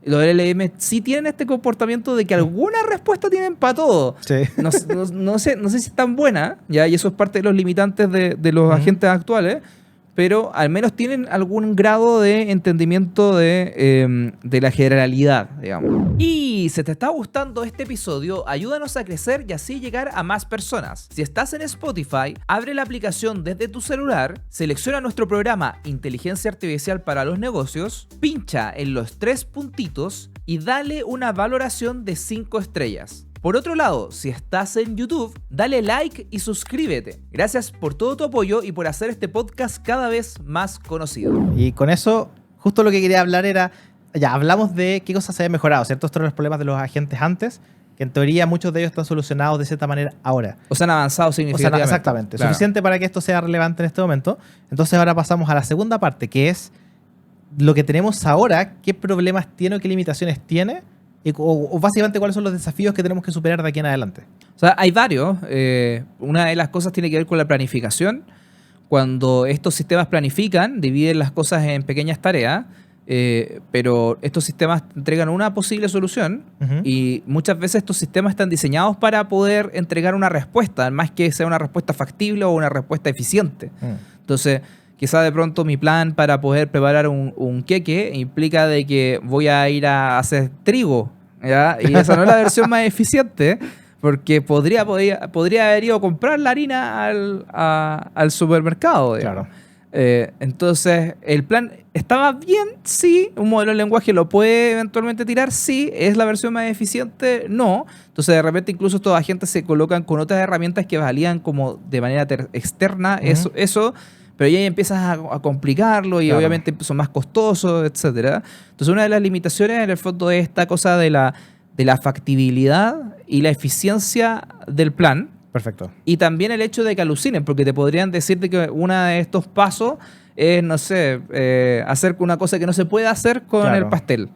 Los LLM sí tienen este comportamiento de que alguna respuesta tienen para todo. Sí. No sé si es tan buena, ¿ya? Y eso es parte de los limitantes de los agentes actuales, pero al menos tienen algún grado de entendimiento de la generalidad, digamos. Y si te está gustando este episodio, ayúdanos a crecer y así llegar a más personas. Si estás en Spotify, abre la aplicación desde tu celular, selecciona nuestro programa Inteligencia Artificial para los Negocios, pincha en los 3 puntitos y dale una valoración de 5 estrellas. Por otro lado, si estás en YouTube, dale like y suscríbete. Gracias por todo tu apoyo y por hacer este podcast cada vez más conocido. Y con eso, justo lo que quería hablar era, ya hablamos de qué cosas se habían mejorado, ¿cierto? Estos eran los problemas de los agentes antes, que en teoría muchos de ellos están solucionados de cierta manera ahora. O sea, han avanzado significativamente. Exactamente, Claro. suficiente para que esto sea relevante en este momento. Entonces ahora pasamos a la segunda parte, que es lo que tenemos ahora, qué problemas tiene o qué limitaciones tiene O básicamente cuáles son los desafíos que tenemos que superar de aquí en adelante. O sea, hay varios. Una de las cosas tiene que ver con la planificación. Cuando estos sistemas planifican, dividen las cosas en pequeñas tareas, pero estos sistemas entregan una posible solución y muchas veces estos sistemas están diseñados para poder entregar una respuesta, más que sea una respuesta factible o una respuesta eficiente. Entonces, quizá de pronto mi plan para poder preparar un queque implica de que voy a ir a hacer trigo, ¿ya? Y esa no es la versión más eficiente, porque podría haber ido a comprar la harina al supermercado, digamos. Claro. Entonces, el plan estaba bien, sí. Un modelo de lenguaje lo puede eventualmente tirar, sí. ¿Es la versión más eficiente? No. Entonces, de repente, incluso estos agentes se colocan con otras herramientas que valían como de manera externa eso, pero ya empiezas a complicarlo y obviamente son más costosos, etcétera. Entonces, una de las limitaciones en el fondo es esta cosa de la factibilidad y la eficiencia del plan. Perfecto. Y también el hecho de que alucinen, porque te podrían decir de que uno de estos pasos es, no sé, hacer una cosa que no se puede hacer con el pastel.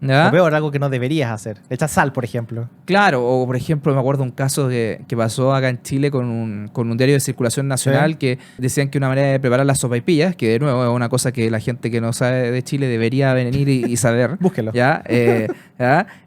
¿Ya? O peor, algo que no deberías hacer. Echar sal, por ejemplo. Claro, o por ejemplo, me acuerdo un caso que pasó acá en Chile con un diario de circulación nacional que decían que una manera de preparar las sopaipillas, que de nuevo es una cosa que la gente que no sabe de Chile debería venir y saber. Búsquelo. ¿Ya?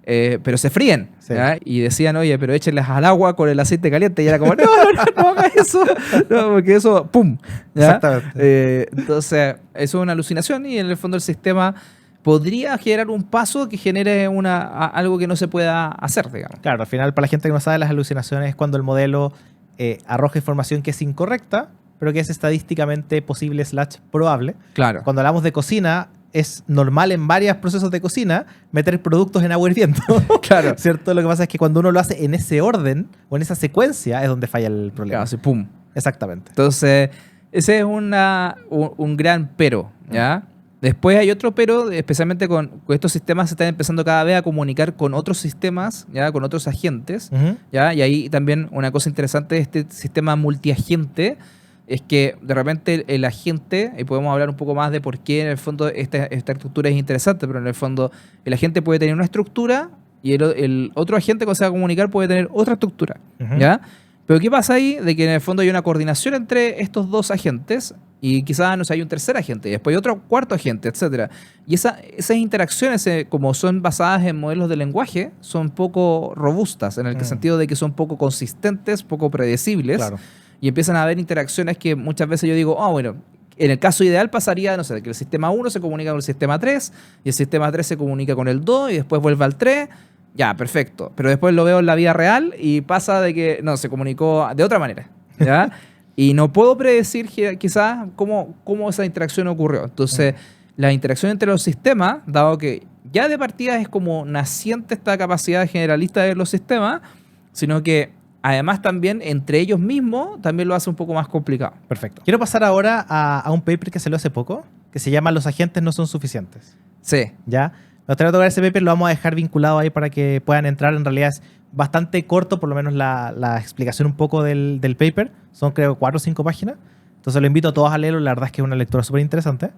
Pero se fríen. Sí. ¿Ya? Y decían, oye, pero échenlas al agua con el aceite caliente. Y era como, no hagas eso. No, porque eso, ¡pum! ¿Ya? Exactamente. Entonces, eso es una alucinación y en el fondo el sistema podría generar un paso que genere algo que no se pueda hacer, digamos. Claro, al final, para la gente que no sabe, las alucinaciones es cuando el modelo arroja información que es incorrecta, pero que es estadísticamente posible / probable. Claro. Cuando hablamos de cocina, es normal en varios procesos de cocina meter productos en agua hirviendo. Claro. ¿Cierto? Lo que pasa es que cuando uno lo hace en ese orden o en esa secuencia es donde falla el problema. Claro, así, pum. Exactamente. Entonces, ese es un gran pero, ¿ya? Después hay otro pero, especialmente con estos sistemas se están empezando cada vez a comunicar con otros sistemas, ¿ya? Con otros agentes, ¿ya? Y ahí también una cosa interesante de este sistema multiagente es que de repente el agente, y podemos hablar un poco más de por qué en el fondo esta estructura es interesante, pero en el fondo el agente puede tener una estructura y el otro agente que se va a comunicar puede tener otra estructura, ¿ya? Pero ¿qué pasa ahí? De que en el fondo hay una coordinación entre estos dos agentes y quizás, no sé, hay un tercer agente y después hay otro cuarto agente, etc. Y esas interacciones, como son basadas en modelos de lenguaje, son poco robustas en el sentido de que son poco consistentes, poco predecibles. Claro. Y empiezan a haber interacciones que muchas veces yo digo, bueno, en el caso ideal pasaría, no sé, que el sistema 1 se comunica con el sistema 3 y el sistema 3 se comunica con el 2 y después vuelve al 3. Ya, perfecto. Pero después lo veo en la vida real y pasa de que, no, se comunicó de otra manera, ¿ya? Y no puedo predecir quizás cómo esa interacción ocurrió. Entonces, la interacción entre los sistemas, dado que ya de partida es como naciente esta capacidad generalista de los sistemas, sino que además también entre ellos mismos también lo hace un poco más complicado. Perfecto. Quiero pasar ahora a un paper que salió hace poco, que se llama Los agentes no son suficientes. Sí. ¿Ya? Me gustaría tocar ese paper, lo vamos a dejar vinculado ahí para que puedan entrar. En realidad es bastante corto, por lo menos la explicación un poco del paper. Son creo 4 o 5 páginas. Entonces lo invito a todos a leerlo, la verdad es que es una lectura súper interesante.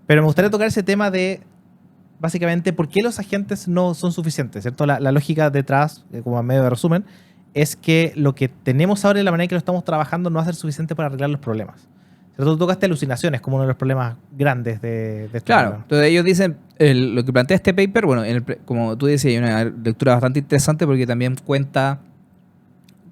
Pero me gustaría tocar ese tema de, básicamente, por qué los agentes no son suficientes, ¿cierto? La lógica detrás, como a medio de resumen, es que lo que tenemos ahora y la manera en que lo estamos trabajando no va a ser suficiente para arreglar los problemas. ¿Cierto? Tú tocaste alucinaciones como uno de los problemas grandes de este Claro, problema. entonces ellos dicen, lo que plantea este paper, bueno, como tú decías, hay una lectura bastante interesante porque también cuenta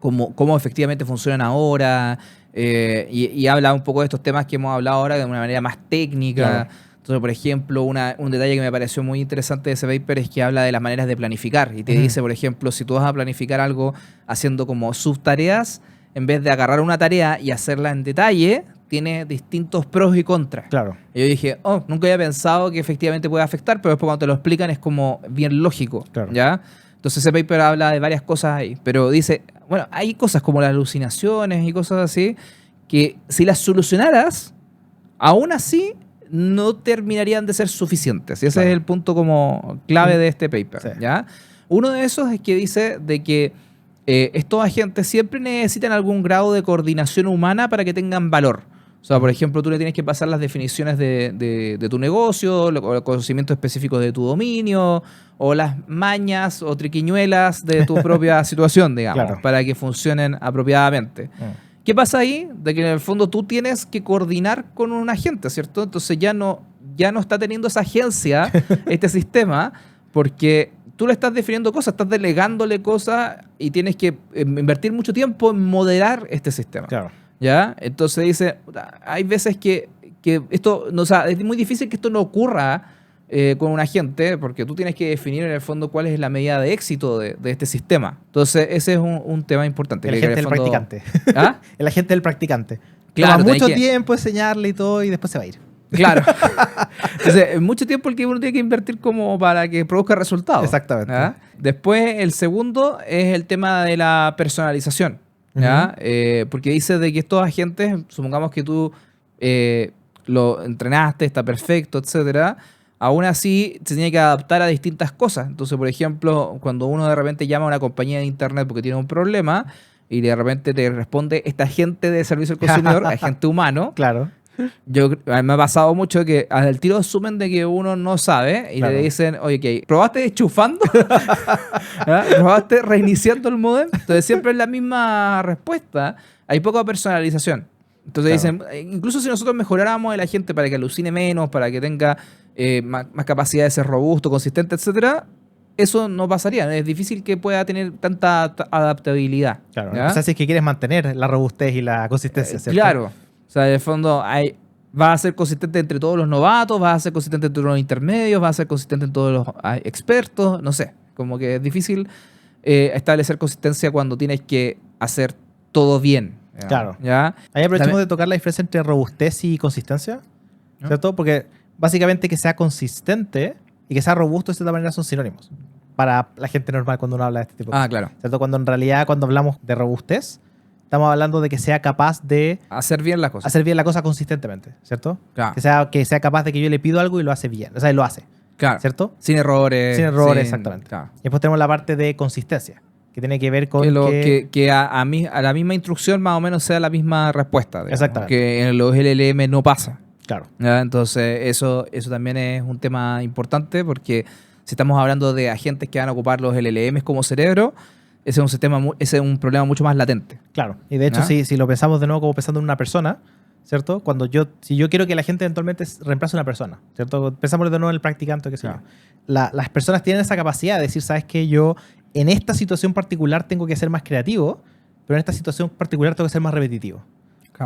cómo efectivamente funcionan ahora y habla un poco de estos temas que hemos hablado ahora de una manera más técnica. Claro. Entonces, por ejemplo, un detalle que me pareció muy interesante de ese paper es que habla de las maneras de planificar y te dice, por ejemplo, si tú vas a planificar algo haciendo como subtareas, en vez de agarrar una tarea y hacerla en detalle, tiene distintos pros y contras. Claro. Y yo dije, nunca había pensado que efectivamente puede afectar, pero después cuando te lo explican es como bien lógico. Claro. ¿Ya? Entonces ese paper habla de varias cosas ahí, pero dice, bueno, hay cosas como las alucinaciones y cosas así, que si las solucionaras, aún así no terminarían de ser suficientes. Y ese es el punto como clave de este paper. Sí. ¿Ya? Uno de esos es que dice de que estos agentes siempre necesitan algún grado de coordinación humana para que tengan valor. O sea, por ejemplo, tú le tienes que pasar las definiciones de tu negocio, los conocimientos específicos de tu dominio, o las mañas o triquiñuelas de tu propia situación, digamos, Claro. para que funcionen apropiadamente. ¿Qué pasa ahí? De que en el fondo tú tienes que coordinar con un agente, ¿cierto? Entonces ya no está teniendo esa agencia este sistema, porque tú le estás definiendo cosas, estás delegándole cosas y tienes que invertir mucho tiempo en moderar este sistema. Claro. ¿Ya? Entonces dice, hay veces que esto, no, o sea, es muy difícil que esto no ocurra con un agente, porque tú tienes que definir en el fondo cuál es la medida de éxito de este sistema. Entonces ese es un tema importante. El que agente en del el fondo- practicante. ¿Ah? El agente del practicante. Claro, Toma tenés mucho que- tiempo enseñarle y todo y después se va a ir. Claro. Entonces, mucho tiempo el que uno tiene que invertir como para que produzca resultados. Exactamente. ¿Ya? Después, el segundo es el tema de la personalización. ¿Ya? Porque dice de que estos agentes, supongamos que tú lo entrenaste, está perfecto, etcétera, aún así se tiene que adaptar a distintas cosas. Entonces, por ejemplo, cuando uno de repente llama a una compañía de internet porque tiene un problema y de repente te responde este agente de servicio al consumidor, agente humano, Claro. me ha pasado mucho que al tiro asumen de que uno no sabe y Claro. le dicen, oye, ¿qué? ¿Probaste enchufando? ¿Ah? ¿Probaste reiniciando el modem? Entonces siempre es la misma respuesta. Hay poca personalización. Entonces Claro. dicen, incluso si nosotros mejoráramos el agente para que alucine menos, para que tenga más capacidad de ser robusto, consistente, etcétera, eso no pasaría. Es difícil que pueda tener tanta adaptabilidad. Claro. ¿ya? O sea, si es que quieres mantener la robustez y la consistencia, ¿cierto? Claro. O sea, en el fondo va a ser consistente entre todos los novatos, va a ser consistente entre los intermedios, va a ser consistente en todos los expertos, no sé. Como que es difícil establecer consistencia cuando tienes que hacer todo bien. ¿ya? Claro. ¿Ya? Ahí aprovechamos También- de tocar la diferencia entre robustez y consistencia, ¿no? ¿cierto? Porque básicamente que sea consistente y que sea robusto de cierta manera son sinónimos para la gente normal cuando uno habla de este tipo de cosas. claro. ¿Cierto? Cuando en realidad cuando hablamos de robustez, estamos hablando de que sea capaz de Hacer bien las cosas. hacer bien la cosa consistentemente, ¿cierto? Claro. Que sea capaz de que yo le pido algo y lo hace bien, o sea, y lo hace, Claro. ¿cierto? Sin errores. Sin errores, exactamente. Claro. Y después tenemos la parte de consistencia, que tiene que ver con Que a la misma instrucción más o menos sea la misma respuesta. digamos, Exactamente. Que en los LLM no pasa. Claro, ¿Ya? Entonces, eso también es un tema importante porque si estamos hablando de agentes que van a ocupar los LLMs como cerebro, ese es un problema mucho más latente. claro. Y de hecho, ¿Ya? si lo pensamos de nuevo como pensando en una persona, ¿cierto? Si yo quiero que la gente eventualmente reemplace a una persona, ¿cierto? Pensamos de nuevo en el practicante, qué sé yo. Claro. Las personas tienen esa capacidad de decir, ¿sabes qué? Yo en esta situación particular tengo que ser más creativo, pero en esta situación particular tengo que ser más repetitivo.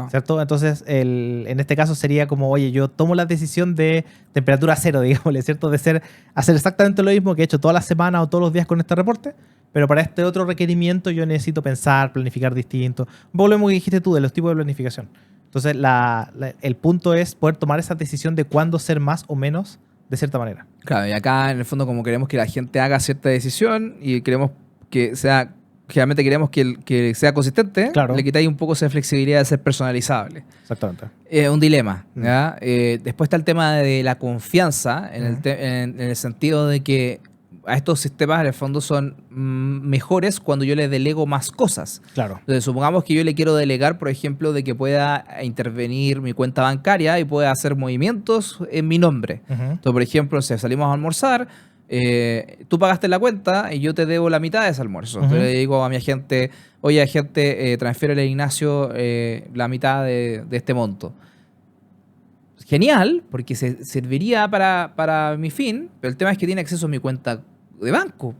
¿Cierto? Entonces, en este caso sería como, oye, yo tomo la decisión de temperatura cero, digámosle, ¿cierto? De hacer exactamente lo mismo que he hecho todas las semanas o todos los días con este reporte, pero para este otro requerimiento yo necesito pensar, planificar distinto. Un poco lo mismo que dijiste tú de los tipos de planificación. Entonces, el punto es poder tomar esa decisión de cuándo ser más o menos de cierta manera. Claro, y acá en el fondo como queremos que la gente haga cierta decisión y queremos que sea, generalmente queremos que sea consistente, Claro. le quitáis un poco esa flexibilidad de ser personalizable. Exactamente. Un dilema. ¿ya? Después está el tema de la confianza, en el sentido de que a estos sistemas en el fondo son mejores cuando yo les delego más cosas. Claro. Entonces, supongamos que yo le quiero delegar, por ejemplo, de que pueda intervenir mi cuenta bancaria y pueda hacer movimientos en mi nombre. Ujú. Entonces, por ejemplo, si salimos a almorzar, tú pagaste la cuenta y yo te debo la mitad de ese almuerzo. Entonces Ujú. le digo a mi agente, oye, agente, transfiérele a Ignacio la mitad de este monto. Genial, porque se serviría para mi fin, pero el tema es que tiene acceso a mi cuenta de banco.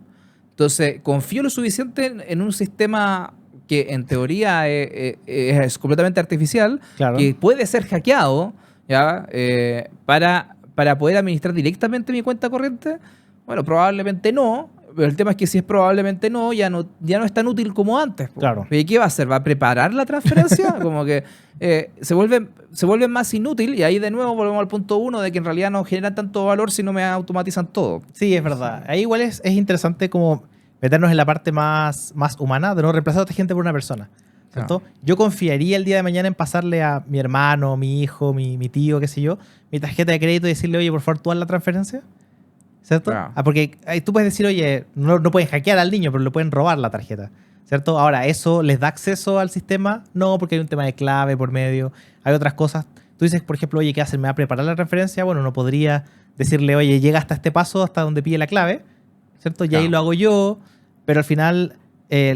Entonces, confío lo suficiente en un sistema que en teoría es completamente artificial, Claro. que puede ser hackeado, ¿ya? Para poder administrar directamente mi cuenta corriente. Bueno, probablemente no, pero el tema es que si es probablemente no, ya no es tan útil como antes. po. Claro. ¿Y qué va a hacer? ¿Va a preparar la transferencia? Como que se vuelve más inútil y ahí de nuevo volvemos al punto uno de que en realidad no generan tanto valor si no me automatizan todo. Sí, es verdad. Ahí igual es interesante como meternos en la parte más humana de no reemplazar a otra gente por una persona. ¿Cierto? Yo confiaría el día de mañana en pasarle a mi hermano, mi hijo, mi tío, qué sé yo, mi tarjeta de crédito y decirle, oye, por favor, tú haz la transferencia. ¿Cierto? Claro. Porque ahí tú puedes decir, oye, no pueden hackear al niño, pero le pueden robar la tarjeta. ¿cierto? Ahora, ¿eso les da acceso al sistema? No, porque hay un tema de clave por medio, hay otras cosas. Tú dices, por ejemplo, oye, ¿qué hacer? ¿Me va a preparar la referencia? Bueno, no podría decirle, oye, llega hasta este paso, hasta donde pide la clave, ¿cierto? Y ahí Claro. lo hago yo, pero al final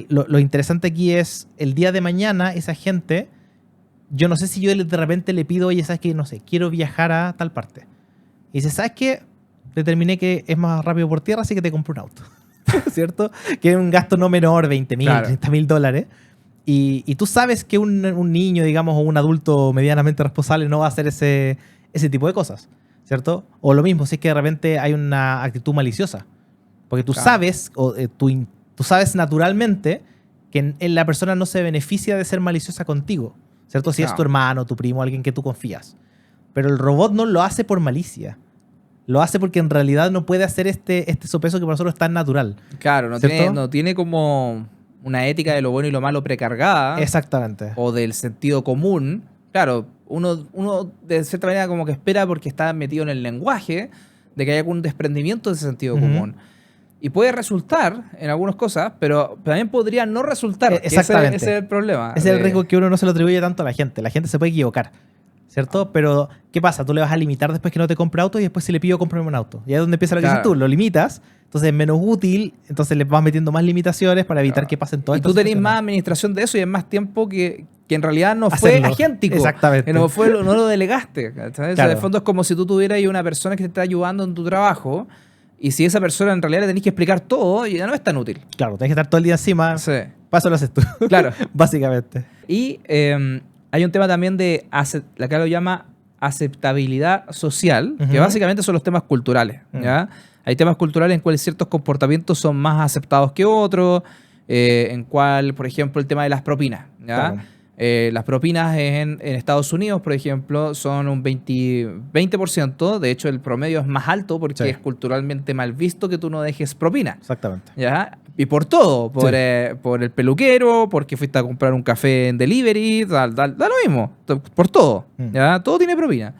lo interesante aquí es el día de mañana esa gente, yo no sé si yo de repente le pido, oye, ¿sabes qué? No sé, quiero viajar a tal parte. Y dice, ¿sabes qué? Determiné que es más rápido por tierra, así que te compro un auto. ¿Cierto? Que es un gasto no menor, 20.000, Claro. 30.000 dólares. Y tú sabes que un niño, digamos, o un adulto medianamente responsable no va a hacer ese tipo de cosas, ¿cierto? O lo mismo, si es que de repente hay una actitud maliciosa. Porque tú Claro. sabes, tú sabes naturalmente que en la persona no se beneficia de ser maliciosa contigo, ¿cierto? Si es Claro. tu hermano, tu primo, alguien que tú confías. Pero el robot no lo hace por malicia. Lo hace porque en realidad no puede hacer este sopeso que para nosotros es tan natural. Claro, ¿Cierto? no tiene como una ética de lo bueno y lo malo precargada. Exactamente. O del sentido común. Claro, uno de cierta manera como que espera porque está metido en el lenguaje de que haya algún desprendimiento de ese sentido Ujú. común. Y puede resultar en algunas cosas, pero también podría no resultar. Que Exactamente. Ese es el problema. Ese es el riesgo que uno no se lo atribuye tanto a la gente. La gente se puede equivocar, ¿cierto? Pero, ¿qué pasa? Tú le vas a limitar después que no te compre auto y después si le pido, cómprame un auto. Y ahí es donde empieza lo que dices Claro. tú. Lo limitas, entonces es menos útil, entonces le vas metiendo más limitaciones para evitar que pasen todas Y estas tú tenés más situaciones. administración de eso y es más tiempo que en realidad no Hacerlo. fue agéntico. Exactamente. Que no lo delegaste. ¿Cachai? O sea, Claro. de fondo es como si tú tuvieras ahí una persona que te está ayudando en tu trabajo y si esa persona en realidad le tenés que explicar todo, ya no es tan útil. Claro, tienes que estar todo el día encima. Sí. Para eso lo haces tú. Claro. Básicamente. Y hay un tema también de, acá lo llama aceptabilidad social, que Ujú. básicamente son los temas culturales. ¿Ya? Hay temas culturales en cuales ciertos comportamientos son más aceptados que otros, en cual, por ejemplo, el tema de las propinas. ¿Ya? Claro. Las propinas en Estados Unidos, por ejemplo, son un 20%. De hecho, el promedio es más alto porque Sí. es culturalmente mal visto que tú no dejes propina. Exactamente. ¿Ya? Y por todo, por, Sí. por el peluquero, porque fuiste a comprar un café en delivery, da lo mismo, por todo, Mm. ¿ya? Todo tiene propina.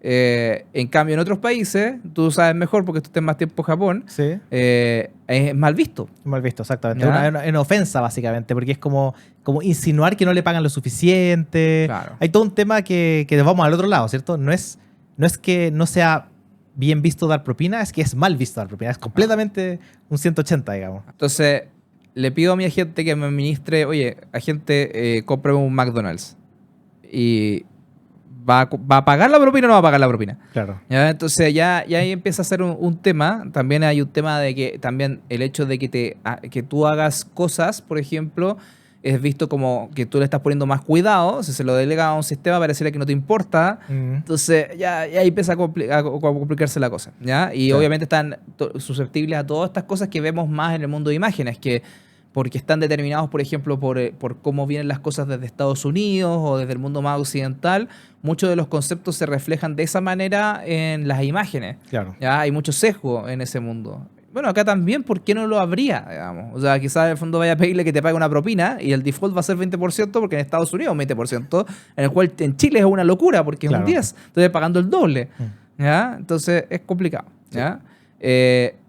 En cambio, en otros países, tú sabes mejor porque tú estás más tiempo en Japón, Sí. es mal visto. Mal visto, exactamente. ¿Ya? Una ofensa, básicamente, porque es como insinuar que no le pagan lo suficiente. Claro. Hay todo un tema que vamos al otro lado, ¿cierto? No es que no sea bien visto dar propina, es que es mal visto dar propina. Es completamente un 180, digamos. Entonces, le pido a mi agente que me administre, oye, agente, cómprame un McDonald's. Y ¿va a pagar la propina o no va a pagar la propina? Claro. ¿Ya? Entonces ya ahí empieza a ser un tema. También hay un tema de que también el hecho de que tú hagas cosas, por ejemplo, es visto como que tú le estás poniendo más cuidado. Si se lo delega a un sistema, pareciera que no te importa. Entonces ya ahí empieza a complicarse la cosa. ¿Ya? Y Claro. obviamente están susceptibles a todas estas cosas que vemos más en el mundo de imágenes, que porque están determinados, por ejemplo, por cómo vienen las cosas desde Estados Unidos o desde el mundo más occidental. Muchos de los conceptos se reflejan de esa manera en las imágenes. Claro. ¿Ya? Hay mucho sesgo en ese mundo. Bueno, acá también, ¿por qué no lo habría? Digamos? O sea, quizás en el fondo vaya a pedirle que te pague una propina y el default va a ser 20% porque en Estados Unidos es un 20%, en el cual en Chile es una locura porque Claro. es un 10%. Entonces pagando el doble. Mm. ¿Ya? Entonces es complicado. ¿Ya?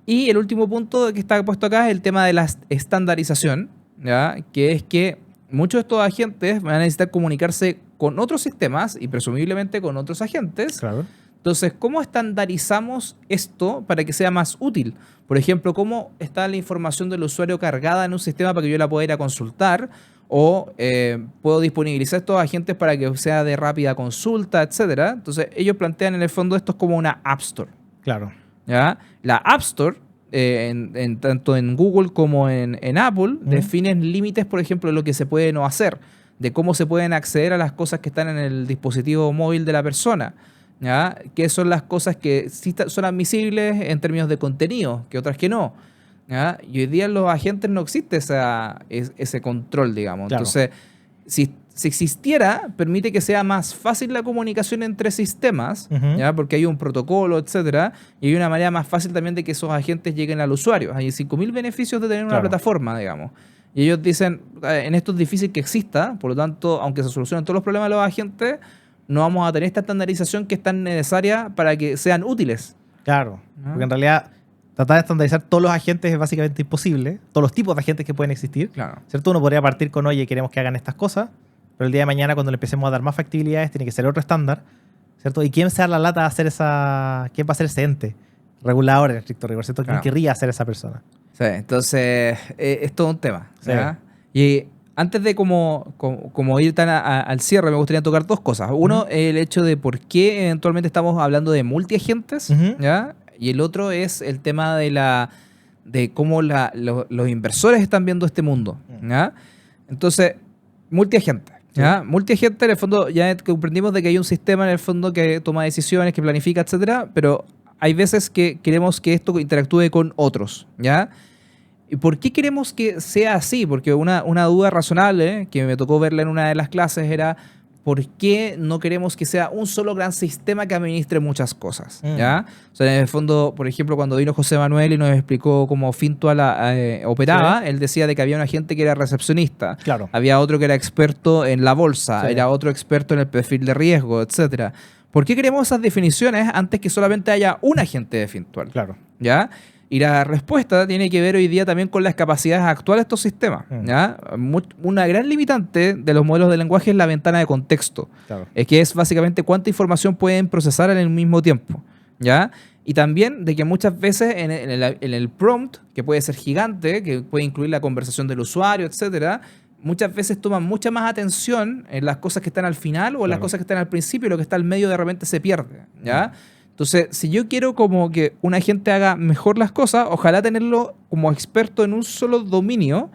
Y el último punto que está puesto acá es el tema de la estandarización, ¿ya? Que es que muchos de estos agentes van a necesitar comunicarse con otros sistemas y presumiblemente con otros agentes. Claro. Entonces, ¿cómo estandarizamos esto para que sea más útil? Por ejemplo, ¿cómo está la información del usuario cargada en un sistema para que yo la pueda ir a consultar? O puedo disponibilizar estos agentes para que sea de rápida consulta, etcétera. Entonces, ellos plantean en el fondo esto es como una App Store. Claro. ¿Ya? La App Store, tanto en Google como en Apple, definen límites, por ejemplo, de lo que se puede no hacer, de cómo se pueden acceder a las cosas que están en el dispositivo móvil de la persona. ¿Ya? Que son las cosas que sí son admisibles en términos de contenido, que otras que no. ¿Ya? Y hoy día en los agentes no existe ese control, digamos. Claro. Entonces, si existiera, permite que sea más fácil la comunicación entre sistemas, Ujú. ¿ya? Porque hay un protocolo, etcétera, y hay una manera más fácil también de que esos agentes lleguen al usuario. Hay 5.000 beneficios de tener una Claro. plataforma, digamos. Y ellos dicen, en esto es difícil que exista, por lo tanto, aunque se solucionen todos los problemas de los agentes, no vamos a tener esta estandarización que es tan necesaria para que sean útiles. Claro. Ah. Porque en realidad tratar de estandarizar todos los agentes es básicamente imposible, todos los tipos de agentes que pueden existir, Claro. ¿cierto? Uno podría partir con, oye, queremos que hagan estas cosas, pero el día de mañana cuando le empecemos a dar más factibilidades tiene que ser otro estándar, ¿cierto? ¿Y quién se da la lata de hacer quién va a ser ese ente? Regulador en estricto rigor, ¿cierto? Claro. ¿Quién querría ser esa persona? Sí, entonces es todo un tema. Sí. ¿ya? Y antes de como ir tan al cierre, me gustaría tocar dos cosas. Uno, el hecho de por qué eventualmente estamos hablando de multiagentes, ¿ya? Y el otro es el tema de cómo los inversores están viendo este mundo, ¿ya? Entonces, multiagente. ¿Ya? Multiagente, en el fondo, ya comprendimos de que hay un sistema en el fondo que toma decisiones, que planifica, etcétera, pero hay veces que queremos que esto interactúe con otros, ¿ya? ¿Y por qué queremos que sea así? Porque una duda razonable, que me tocó verla en una de las clases, era ¿por qué no queremos que sea un solo gran sistema que administre muchas cosas? ¿Ya? O sea, en el fondo, por ejemplo, cuando vino José Manuel y nos explicó cómo Fintual operaba, él decía de que había una gente que era recepcionista, Claro. había otro que era experto en la bolsa, Sí. era otro experto en el perfil de riesgo, etcétera. ¿Por qué queremos esas definiciones antes que solamente haya un agente de Fintual? Claro. ¿Ya? Y la respuesta tiene que ver hoy día también con las capacidades actuales de estos sistemas. ¿Ya? Una gran limitante de los modelos de lenguaje es la ventana de contexto. Claro. Es que es básicamente cuánta información pueden procesar en el mismo tiempo. ¿Ya? Y también de que muchas veces en el prompt, que puede ser gigante, que puede incluir la conversación del usuario, etcétera, muchas veces toman mucha más atención en las cosas que están al final o en las cosas que están al principio, y lo que está al medio de repente se pierde. ¿Ya? Entonces, si yo quiero como que un agente haga mejor las cosas, ojalá tenerlo como experto en un solo dominio.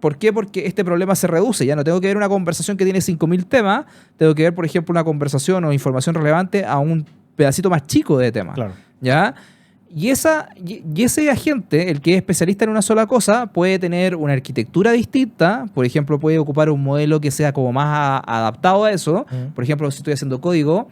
¿Por qué? Porque este problema se reduce. Ya no tengo que ver una conversación que tiene 5.000 temas, tengo que ver, por ejemplo, una conversación o información relevante a un pedacito más chico de temas. Claro. ¿Ya? Y ese agente, el que es especialista en una sola cosa, puede tener una arquitectura distinta. Por ejemplo, puede ocupar un modelo que sea como más adaptado a eso. Por ejemplo, si estoy haciendo código,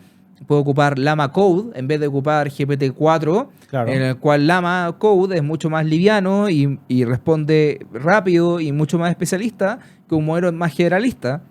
puedo ocupar Llama Code en vez de ocupar GPT-4, Claro. en el cual Llama Code es mucho más liviano y responde rápido y mucho más especialista que un modelo más generalista,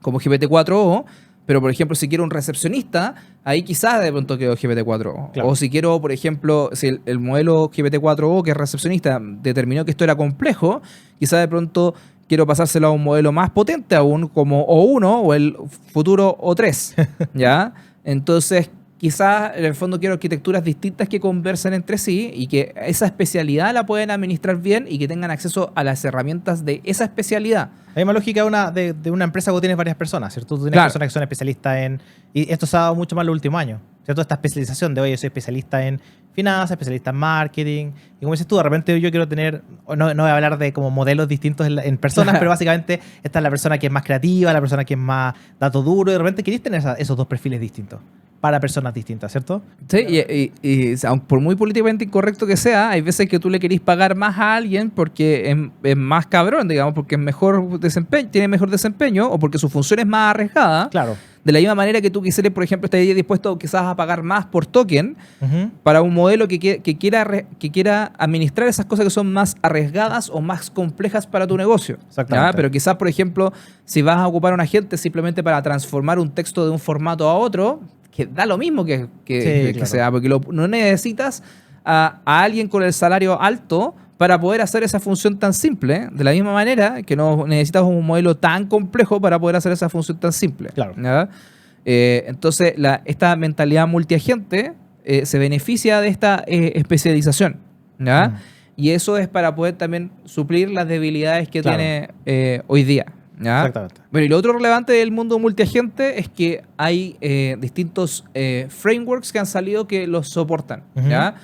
como GPT-4o. Pero, por ejemplo, si quiero un recepcionista, ahí quizás de pronto quedo GPT-4o. Claro. O si quiero, por ejemplo, si el modelo GPT-4o, que es recepcionista, determinó que esto era complejo, quizás de pronto quiero pasárselo a un modelo más potente aún, como O1 o el futuro O3, ¿ya? Entonces, quizás en el fondo quiero arquitecturas distintas que conversen entre sí y que esa especialidad la pueden administrar bien y que tengan acceso a las herramientas de esa especialidad. La misma lógica de una empresa cuando tienes varias personas, ¿cierto? Tú tienes Claro. personas que son especialistas en... Y esto se ha dado mucho más en los últimos años, ¿cierto? Esta especialización de, oye, soy especialista en finanzas, especialista en marketing. Y como dices tú, de repente yo quiero tener... No voy a hablar de como modelos distintos en personas, pero básicamente esta es la persona que es más creativa, la persona que es más dato duro. Y de repente queréis tener esos dos perfiles distintos para personas distintas, ¿cierto? Sí, y aun por muy políticamente incorrecto que sea, hay veces que tú le querís pagar más a alguien porque es más cabrón, digamos, porque es mejor desempeño, tiene mejor desempeño o porque su función es más arriesgada. Claro. De la misma manera que tú quisieras, por ejemplo, estarías dispuesto quizás a pagar más por token para un modelo que quiera administrar esas cosas que son más arriesgadas o más complejas para tu negocio. Exactamente. ¿Ya? Pero quizás, por ejemplo, si vas a ocupar un agente simplemente para transformar un texto de un formato a otro, que da lo mismo que claro. sea, porque no necesitas a alguien con el salario alto para poder hacer esa función tan simple, de la misma manera que no necesitas un modelo tan complejo para poder hacer esa función tan simple. Claro. ¿Ya? Entonces, esta mentalidad multiagente se beneficia de esta especialización. ¿Ya? Y eso es para poder también suplir las debilidades que Claro. tiene hoy día. ¿Ya? Exactamente. Bueno, y lo otro relevante del mundo multiagente es que hay distintos frameworks que han salido que los soportan. ¿Ya?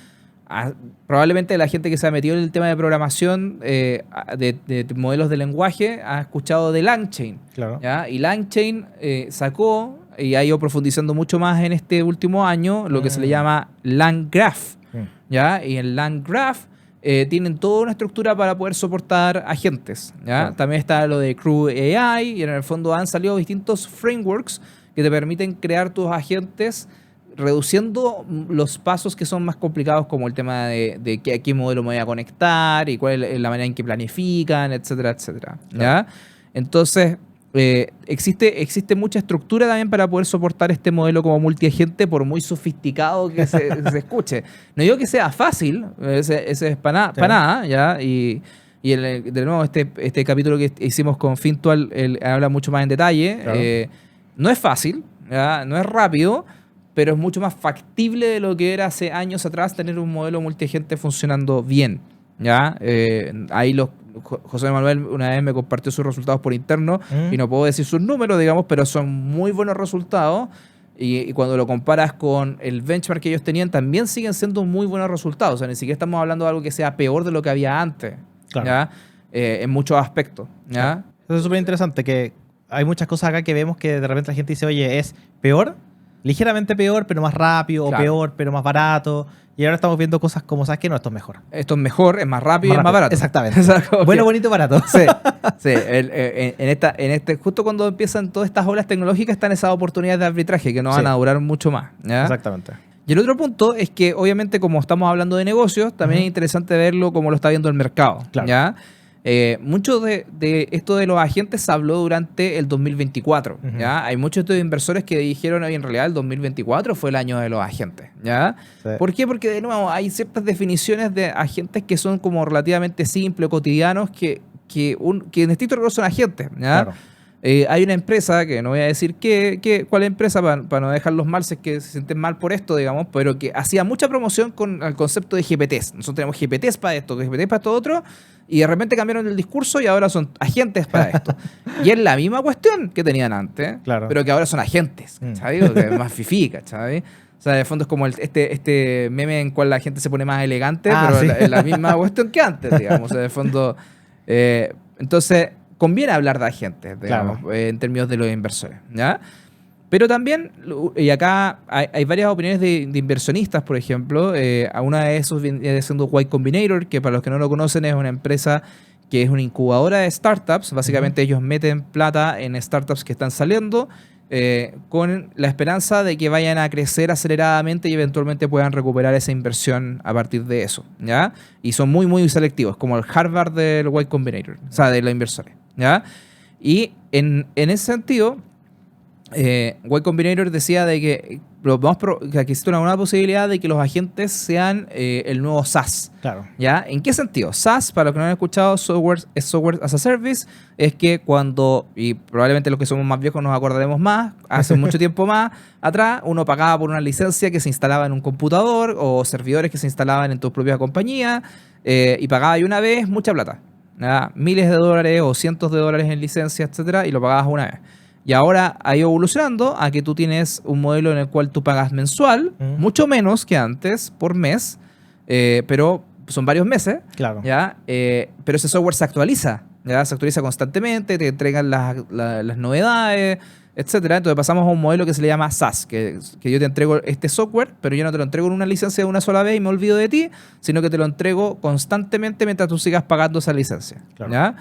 Probablemente la gente que se ha metido en el tema de programación de modelos de lenguaje ha escuchado de LangChain. Claro. ¿Ya? Y LangChain sacó y ha ido profundizando mucho más en este último año lo que se le llama LangGraph. ¿Ya? Y en LangGraph tienen toda una estructura para poder soportar agentes. ¿Ya? Claro. También está lo de Crew AI y en el fondo han salido distintos frameworks que te permiten crear tus agentes reduciendo los pasos que son más complicados, como el tema de a qué modelo me voy a conectar y cuál es la manera en que planifican, etcétera, etcétera. ¿Ya? Claro. Entonces, existe mucha estructura también para poder soportar este modelo como multiagente, por muy sofisticado que se escuche. No digo que sea fácil, ese es para nada, ¿ya? Y de nuevo, este capítulo que hicimos con Fintual habla mucho más en detalle. Claro. No es fácil, ¿ya? No es rápido, pero es mucho más factible de lo que era hace años atrás tener un modelo multiagente funcionando bien, ¿ya? Ahí José Manuel una vez me compartió sus resultados por interno y no puedo decir sus números, digamos, pero son muy buenos resultados. Y cuando lo comparas con el benchmark que ellos tenían, también siguen siendo muy buenos resultados. O sea, ni siquiera estamos hablando de algo que sea peor de lo que había antes, Claro. ¿ya? En muchos aspectos, ¿ya? Claro. Eso es súper interesante, que hay muchas cosas acá que vemos que de repente la gente dice, oye, es peor, ligeramente peor, pero más rápido, Claro. o peor, pero más barato. Y ahora estamos viendo cosas como, ¿sabes qué? No, esto es mejor. Esto es mejor, es más rápido y es más rápido. barato. Exactamente. O sea, como Bueno, que- bonito, barato. Sí, sí. Justo cuando empiezan todas estas olas tecnológicas están esas oportunidades de arbitraje que no van Sí. a durar mucho más, ¿ya? Exactamente. Y el otro punto es que, obviamente, como estamos hablando de negocios, también es interesante verlo como lo está viendo el mercado, Claro. ¿ya? Mucho de esto de los agentes se habló durante el 2024, ¿ya? Hay muchos de estos inversores que dijeron, oye, en realidad el 2024 fue el año de los agentes, ¿ya? Sí. ¿Por qué? Porque, de nuevo, hay ciertas definiciones de agentes que son como relativamente simples, cotidianos, que en estricto rigor son agentes, ¿ya? Claro. Hay una empresa, que no voy a decir cuál empresa para no dejarlos mal, si es que se sienten mal por esto, digamos, pero que hacía mucha promoción con el concepto de GPTs. Nosotros tenemos GPTs para esto, GPTs para esto otro, y de repente cambiaron el discurso y ahora son agentes para esto. Y es la misma cuestión que tenían antes, Claro. pero que ahora son agentes, ¿sabes? Porque es más fifí, ¿sabes? O sea, de fondo es como este meme en cual la gente se pone más elegante, pero sí. es la misma cuestión que antes, digamos. O sea, de fondo... entonces, conviene hablar de agentes, digamos, Claro. en términos de los inversores, ¿ya? Pero también, y acá hay varias opiniones de inversionistas, por ejemplo. Una de esos viene siendo Y Combinator, que para los que no lo conocen es una empresa que es una incubadora de startups. Básicamente ellos meten plata en startups que están saliendo con la esperanza de que vayan a crecer aceleradamente y eventualmente puedan recuperar esa inversión a partir de eso, ¿ya? Y son muy, muy selectivos, como el Harvard del Y Combinator, o sea, de los inversores, ¿ya? Y en ese sentido... Y Combinator decía de que que existe una buena posibilidad de que los agentes sean el nuevo SaaS. Claro. ¿Ya? ¿En qué sentido? SaaS, para los que no han escuchado, es Software as a Service. Es que cuando, y probablemente los que somos más viejos nos acordaremos más, hace mucho tiempo más atrás, uno pagaba por una licencia que se instalaba en un computador o servidores que se instalaban en tu propia compañía y pagaba ahí una vez mucha plata, ¿ya? Miles de dólares o cientos de dólares en licencia, etcétera, y lo pagabas una vez. Y ahora ha ido evolucionando a que tú tienes un modelo en el cual tú pagas mensual, mucho menos que antes, por mes, pero son varios meses, Claro. ¿ya? Pero ese software se actualiza, ¿ya? Se actualiza constantemente, te entregan las novedades, etcétera. Entonces pasamos a un modelo que se le llama SaaS, que yo te entrego este software, pero yo no te lo entrego en una licencia de una sola vez y me olvido de ti, sino que te lo entrego constantemente mientras tú sigas pagando esa licencia, Claro. ¿ya?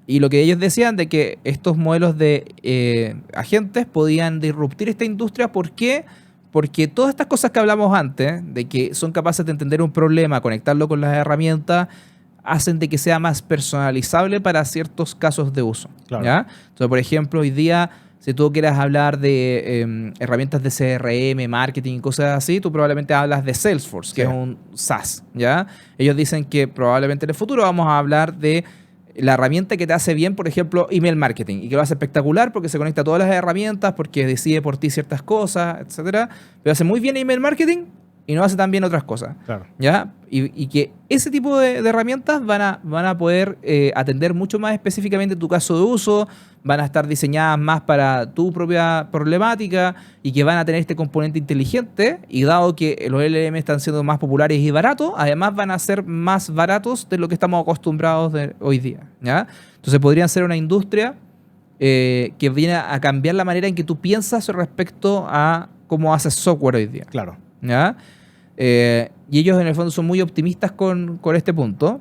Y lo que ellos decían de que estos modelos de agentes podían disruptir esta industria. ¿Por qué? Porque todas estas cosas que hablamos antes, de que son capaces de entender un problema, conectarlo con las herramientas, hacen de que sea más personalizable para ciertos casos de uso, Claro. ¿ya? Entonces, por ejemplo, hoy día, si tú quieres hablar de herramientas de CRM, marketing y cosas así, tú probablemente hablas de Salesforce, que Sí. es un SaaS, ¿ya? Ellos dicen que probablemente en el futuro vamos a hablar de la herramienta que te hace bien, por ejemplo, email marketing, y que lo hace espectacular porque se conecta a todas las herramientas, porque decide por ti ciertas cosas, etcétera. Pero hace muy bien email marketing y no hace tan bien otras cosas, Claro. ¿ya? Y que ese tipo de herramientas van a poder atender mucho más específicamente tu caso de uso, van a estar diseñadas más para tu propia problemática y que van a tener este componente inteligente. Y dado que los LLM están siendo más populares y baratos, además van a ser más baratos de lo que estamos acostumbrados de hoy día, ¿ya? Entonces podrían ser una industria que viene a cambiar la manera en que tú piensas respecto a cómo haces software hoy día, Claro. ¿ya? Y ellos en el fondo son muy optimistas con este punto.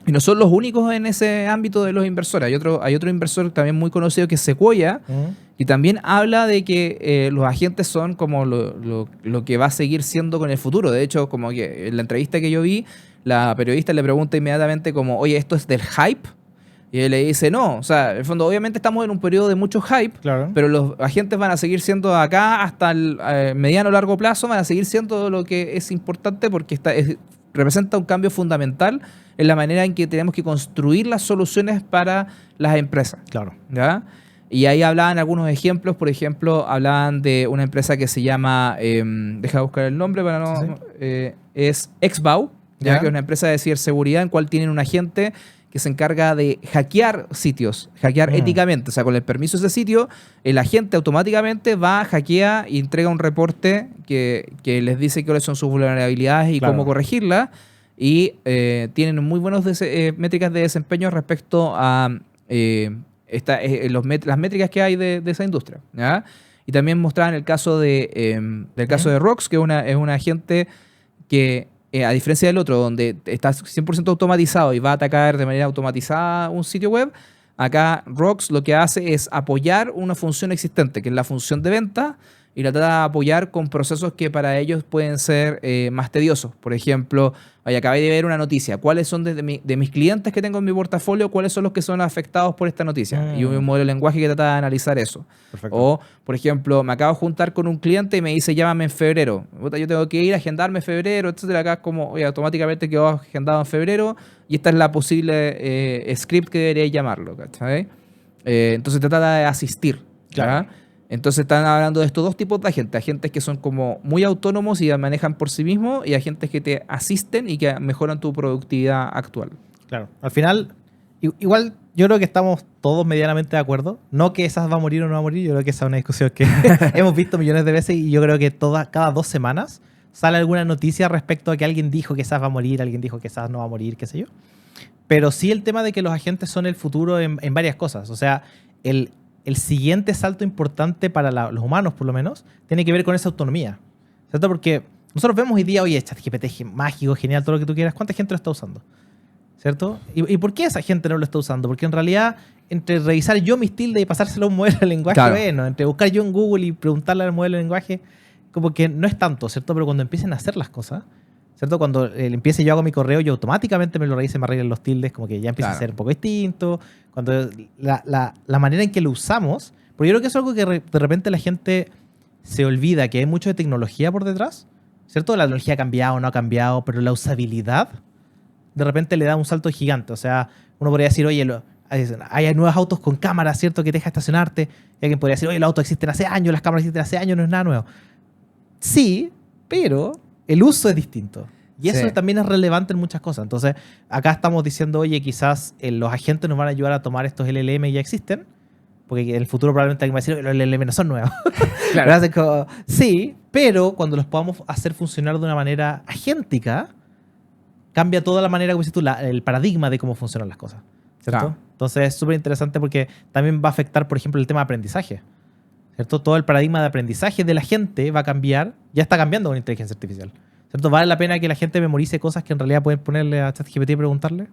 Y no son los únicos en ese ámbito de los inversores. Hay otro inversor también muy conocido que es Sequoia, y también habla de que los agentes son como lo que va a seguir siendo con el futuro. De hecho, como que en la entrevista que yo vi, la periodista le pregunta inmediatamente como, oye, ¿esto es del hype? Y él le dice, no, o sea, en el fondo, obviamente estamos en un periodo de mucho hype, Claro. pero los agentes van a seguir siendo acá hasta el mediano o largo plazo, van a seguir siendo lo que es importante porque representa un cambio fundamental en la manera en que tenemos que construir las soluciones para las empresas. Claro. ¿Ya? Y ahí hablaban algunos ejemplos, por ejemplo, hablaban de una empresa que se llama, deja buscar el nombre para no, Sí. Es Xbow, ¿ya? ¿Ya? Que es una empresa de ciberseguridad en cual tienen un agente que se encarga de hackear sitios, hackear éticamente. O sea, con el permiso de ese sitio, el agente automáticamente va, hackea y entrega un reporte que les dice cuáles son sus vulnerabilidades y Claro. cómo corregirlas. Y tienen muy buenos métricas de desempeño respecto a las métricas que hay de esa industria. ¿Ya? Y también mostraban el caso del caso de ROX, que es una agente que, a diferencia del otro, donde está 100% automatizado y va a atacar de manera automatizada un sitio web, acá ROX lo que hace es apoyar una función existente, que es la función de venta, y la trata de apoyar con procesos que para ellos pueden ser más tediosos. Por ejemplo, acabé de ver una noticia. ¿Cuáles son de mis clientes que tengo en mi portafolio? ¿Cuáles son los que son afectados por esta noticia? Y un modelo de lenguaje que trata de analizar eso. Perfecto. O, por ejemplo, me acabo de juntar con un cliente y me dice, llámame en febrero. Yo tengo que ir a agendarme en febrero, etcétera. Acá es como, oye, automáticamente quedó agendado en febrero y esta es la posible script que debería llamarlo, ¿cachai? Entonces trata de asistir. Claro. ¿ya? Entonces están hablando de estos dos tipos de agentes. Agentes que son como muy autónomos y manejan por sí mismos y agentes que te asisten y que mejoran tu productividad actual. Claro. Al final, igual yo creo que estamos todos medianamente de acuerdo. No que esas va a morir o no va a morir. Yo creo que esa es una discusión que hemos visto millones de veces y yo creo que cada 2 semanas sale alguna noticia respecto a que alguien dijo que esas va a morir, alguien dijo que esas no va a morir, qué sé yo. Pero sí el tema de que los agentes son el futuro en varias cosas. O sea, el siguiente salto importante para los humanos, por lo menos, tiene que ver con esa autonomía. ¿Cierto? Porque nosotros vemos hoy día, oye, ChatGPT mágico, genial, todo lo que tú quieras. ¿Cuánta gente lo está usando? ¿Cierto? ¿Y por qué esa gente no lo está usando? Porque en realidad, entre revisar yo mis tildes y pasárselo a un modelo de lenguaje, Claro. bueno, entre buscar yo en Google y preguntarle al modelo de lenguaje, como que no es tanto, ¿cierto? Pero cuando empiecen a hacer las cosas, ¿cierto? Cuando empiece yo hago mi correo, yo automáticamente me lo reviso y me arreglan los tildes, como que ya empieza Claro. a ser un poco distinto. Cuando la manera en que lo usamos, porque yo creo que es algo que de repente la gente se olvida, que hay mucho de tecnología por detrás, ¿cierto? La tecnología ha cambiado, no ha cambiado, pero la usabilidad de repente le da un salto gigante. O sea, uno podría decir, oye, hay nuevos autos con cámaras, ¿cierto? Que te deja estacionarte. Y alguien podría decir, oye, los autos existen hace años, las cámaras existen hace años, no es nada nuevo. Sí, pero el uso es distinto. Y eso Sí. también es relevante en muchas cosas. Entonces, acá estamos diciendo, oye, quizás los agentes nos van a ayudar a tomar estos LLM que ya existen, porque en el futuro probablemente alguien va a decir, los LLM no son nuevos. Claro. Entonces, como, sí, pero cuando los podamos hacer funcionar de una manera agéntica, cambia toda la manera, como dices tú, el paradigma de cómo funcionan las cosas. ¿Cierto? Claro. Entonces, es súper interesante porque también va a afectar, por ejemplo, el tema de aprendizaje. ¿Cierto? Todo el paradigma de aprendizaje de la gente va a cambiar, ya está cambiando con inteligencia artificial. ¿Cierto? ¿Vale la pena que la gente memorice cosas que en realidad pueden ponerle a ChatGPT y preguntarle?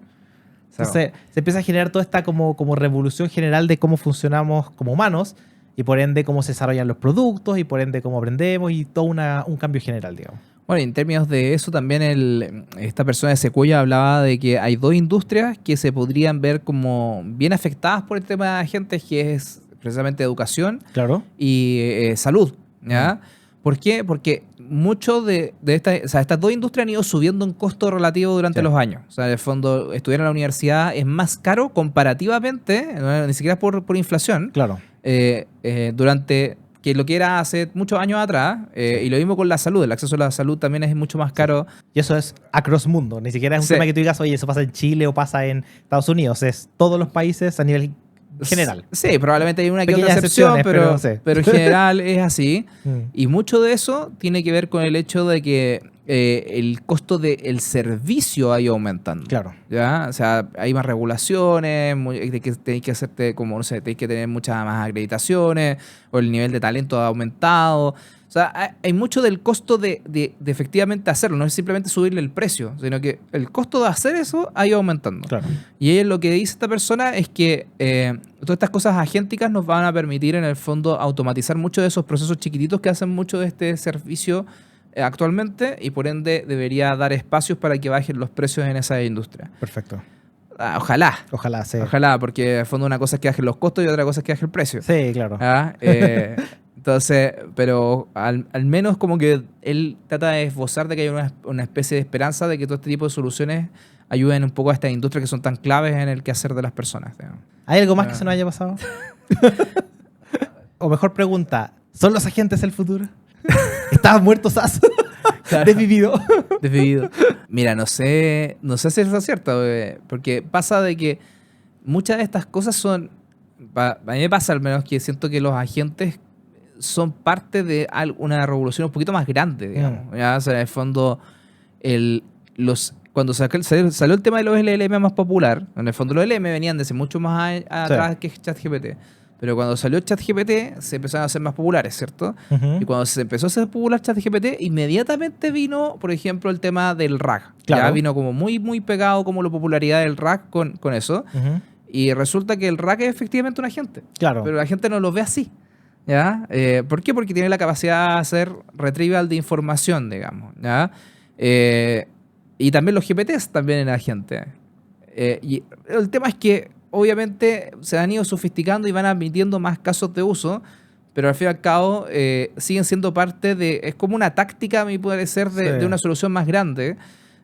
Entonces, se empieza a generar toda esta como revolución general de cómo funcionamos como humanos y por ende cómo se desarrollan los productos y por ende cómo aprendemos y todo un cambio general, digamos. Bueno, en términos de eso también esta persona de Sequoia hablaba de que hay dos industrias que se podrían ver como bien afectadas por el tema de agentes, que es precisamente educación Claro. y salud. ¿Ya? ¿Por qué? Porque mucho de estas dos industrias han ido subiendo en costo relativo durante Sí. los años. O sea, en el fondo, estudiar en la universidad es más caro comparativamente, ni siquiera por inflación, Claro. durante que lo que era hace muchos años atrás. Y lo mismo con la salud. El acceso a la salud también es mucho más caro. Y eso es across mundo. Ni siquiera es un Sí. tema que tú digas, oye, eso pasa en Chile o pasa en Estados Unidos. Es todos los países a nivel general. Sí, probablemente hay una que Pequeñas otra excepción, excepciones, pero, pero sí. en general es así. Mm. Y mucho de eso tiene que ver con el hecho de que el costo del servicio ha ido aumentando. Claro. ¿Ya? O sea, hay más regulaciones, de que tenéis que hacerte como, no sé, tenéis que tener muchas más acreditaciones, o el nivel de talento ha aumentado. O sea, hay mucho del costo de efectivamente hacerlo. No es simplemente subirle el precio, sino que el costo de hacer eso ha ido aumentando. Claro. Y lo que dice esta persona es que todas estas cosas agénticas nos van a permitir en el fondo automatizar muchos de esos procesos chiquititos que hacen mucho de este servicio actualmente y por ende debería dar espacios para que bajen los precios en esa industria. Perfecto. Ojalá. Ojalá, sí. Ojalá, porque en el fondo una cosa es que bajen los costos y otra cosa es que baje el precio. Sí, claro. Entonces, pero al menos como que él trata de esbozar de que hay una especie de esperanza de que todo este tipo de soluciones ayuden un poco a estas industrias que son tan claves en el quehacer de las personas. Digamos. ¿Hay algo más que se nos haya pasado? O mejor pregunta, ¿son los agentes el futuro? ¿Estaban muertos, Sass? Claro. Desvivido. Mira, no sé si eso es cierto, porque pasa de que muchas de estas cosas son, a mí me pasa al menos que siento que los agentes son parte de una revolución un poquito más grande, digamos. ¿Ya? O sea, en el fondo, cuando salió el tema de los LLM más popular, en el fondo los LLM venían desde mucho más atrás que ChatGPT. Pero cuando salió ChatGPT se empezaron a hacer más populares, ¿cierto? Uh-huh. Y cuando se empezó a hacer popular ChatGPT, inmediatamente vino, por ejemplo, el tema del RAG. Claro. Ya vino como muy, muy pegado como la popularidad del RAG con eso. Uh-huh. Y resulta que el RAG es efectivamente un agente. Claro. Pero la gente no lo ve así. ¿Ya? ¿Por qué? Porque tiene la capacidad de hacer retrieval de información, digamos. ¿Ya? Y también los GPTs también eran agentes. Y el tema es que obviamente se han ido sofisticando y van admitiendo más casos de uso, pero al fin y al cabo siguen siendo parte de... Es como una táctica, a mi parecer, de una solución más grande.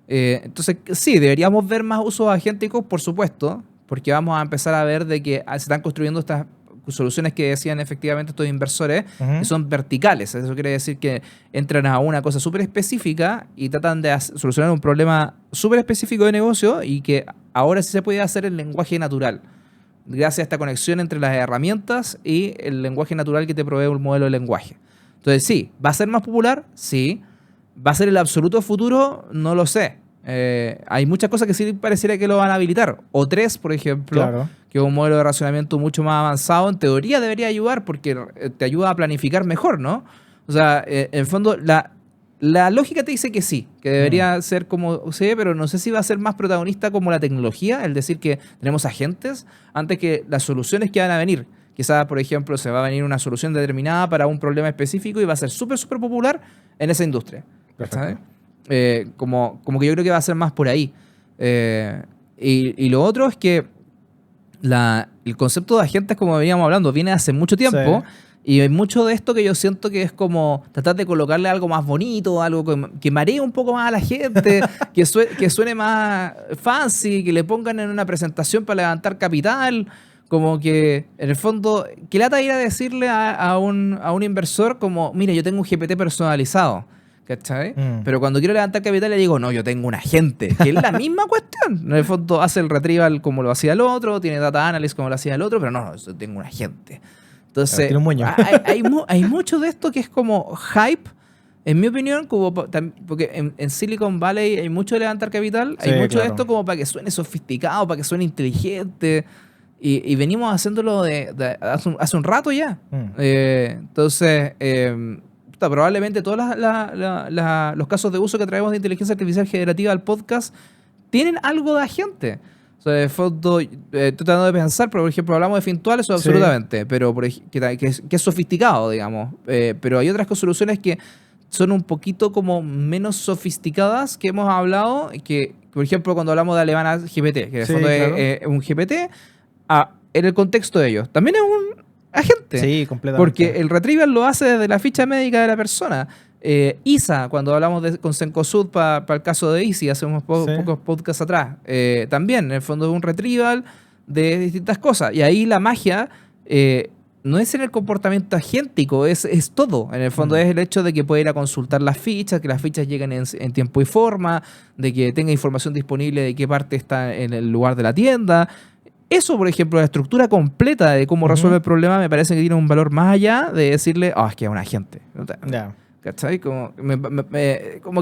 Entonces, sí, deberíamos ver más usos agénticos, por supuesto, porque vamos a empezar a ver de que se están construyendo estas soluciones que decían efectivamente estos inversores, uh-huh, que son verticales. Eso quiere decir que entran a una cosa súper específica y tratan de solucionar un problema súper específico de negocio y que ahora sí se puede hacer en lenguaje natural, gracias a esta conexión entre las herramientas y el lenguaje natural que te provee un modelo de lenguaje. Entonces, sí, ¿va a ser más popular? Sí. ¿Va a ser el absoluto futuro? No lo sé. Hay muchas cosas que sí pareciera que lo van a habilitar. O3, por ejemplo, claro, que es un modelo de racionamiento mucho más avanzado, en teoría debería ayudar porque te ayuda a planificar mejor, ¿no? O sea, en el fondo, la lógica te dice que sí, que debería ser como, sí, pero no sé si va a ser más protagonista como la tecnología, el decir que tenemos agentes, antes que las soluciones que van a venir. Quizás, por ejemplo, se va a venir una solución determinada para un problema específico y va a ser súper, súper popular en esa industria. ¿Sabes? Como que yo creo que va a ser más por ahí. Y lo otro es que el concepto de agentes, como veníamos hablando, viene hace mucho tiempo. Sí. Y hay mucho de esto que yo siento que es como tratar de colocarle algo más bonito, algo que maree un poco más a la gente, que suene más fancy, que le pongan en una presentación para levantar capital. Como que, en el fondo, que lata ir a decirle a un inversor como, mira, yo tengo un GPT personalizado. ¿Cachai? Pero cuando quiero levantar capital le digo, no, yo tengo un agente, que es la misma cuestión. En el fondo hace el retrieval como lo hacía el otro, tiene data analysis como lo hacía el otro, pero no, yo tengo un agente. Entonces, tiene un moño. hay mucho de esto que es como hype, en mi opinión, como porque en Silicon Valley hay mucho de levantar capital, hay mucho de esto como para que suene sofisticado, para que suene inteligente, y venimos haciéndolo hace un rato ya. Entonces... probablemente todos los casos de uso que traemos de inteligencia artificial generativa al podcast tienen algo de agente. O sea, de fondo, estoy tratando de pensar, por ejemplo, hablamos de fintuales, o absolutamente, sí, pero que es sofisticado, digamos. Pero hay otras soluciones que son un poquito como menos sofisticadas que hemos hablado, que, por ejemplo, cuando hablamos de Alemana GPT, que en el fondo claro, es un GPT, en el contexto de ellos, también es un agente. Sí, completamente. Porque el retrieval lo hace desde la ficha médica de la persona. ISA, cuando hablamos con Cencosud para el caso de ISI, hace unos pocos podcasts atrás, también, en el fondo es un retrieval de distintas cosas. Y ahí la magia no es en el comportamiento agéntico, es todo. En el fondo es el hecho de que pueda ir a consultar las fichas, que las fichas lleguen en tiempo y forma, de que tenga información disponible de qué parte está en el lugar de la tienda. Eso, por ejemplo, la estructura completa de cómo resuelve el problema me parece que tiene un valor más allá de decirle, es que es un agente. ¿Cachai? Como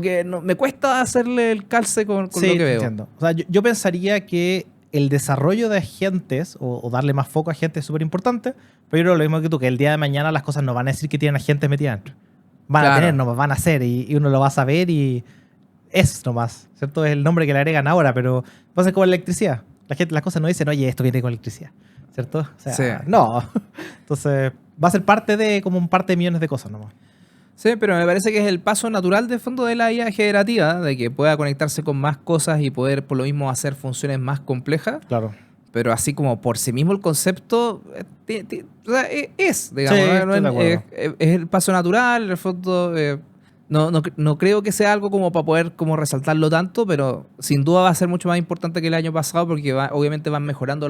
que me cuesta hacerle el calce con lo que veo. Entiendo. O sea, yo pensaría que el desarrollo de agentes o darle más foco a agentes es súper importante, pero yo creo lo mismo que tú, que el día de mañana las cosas no van a decir que tienen agentes metidos dentro. Van a tener, no van a ser, y uno lo va a saber y es nomás, ¿cierto? Es el nombre que le agregan ahora, pero pasa como la electricidad. Las cosas no dicen, oye, esto viene con electricidad, ¿cierto? O sea, no. Entonces, va a ser parte de millones de cosas nomás. Sí, pero me parece que es el paso natural de fondo de la IA generativa, de que pueda conectarse con más cosas y poder por lo mismo hacer funciones más complejas. Claro. Pero así como por sí mismo el concepto o sea, es, digamos, Sí, ¿no? estoy de acuerdo. Es el paso natural, en el fondo. No creo que sea algo como para poder como resaltarlo tanto, pero sin duda va a ser mucho más importante que el año pasado porque obviamente van mejorando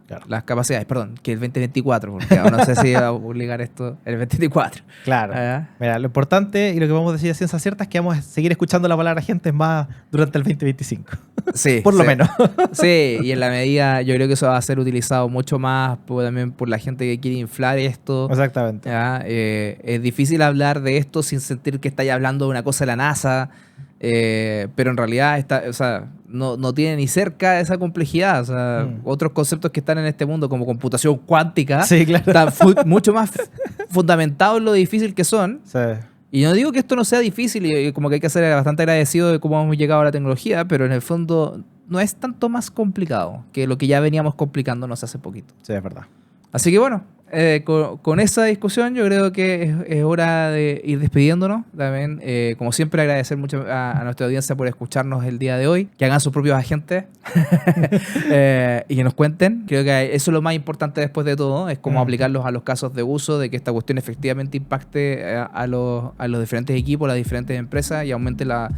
Claro. las capacidades. Perdón, que el 2024, porque ahora no sé si va a publicar esto el 2024. Claro. Ah, Mira, lo importante y lo que vamos a decir a ciencia cierta es que vamos a seguir escuchando la palabra agentes más durante el 2025. sí, Por lo sí. menos. Sí, y en la medida, yo creo que eso va a ser utilizado mucho más también por la gente que quiere inflar esto. Exactamente. ¿Ya? Es difícil hablar de esto sin sentir que estáis hablando de una cosa de la NASA, pero en realidad o sea, no tiene ni cerca esa complejidad. O sea, otros conceptos que están en este mundo, como computación cuántica, Sí, claro. están mucho más fundamentados en lo difícil que son. Sí. Y no digo que esto no sea difícil, y como que hay que ser bastante agradecido de cómo hemos llegado a la tecnología, pero en el fondo no es tanto más complicado que lo que ya veníamos complicándonos hace poquito. Sí, es verdad. Así que bueno, con esa discusión yo creo que es hora de ir despidiéndonos. También, como siempre, agradecer mucho a nuestra audiencia por escucharnos el día de hoy, que hagan sus propios agentes y que nos cuenten. Creo que eso es lo más importante después de todo, es cómo aplicarlos a los casos de uso, de que esta cuestión efectivamente impacte a los diferentes equipos, las diferentes empresas y aumente la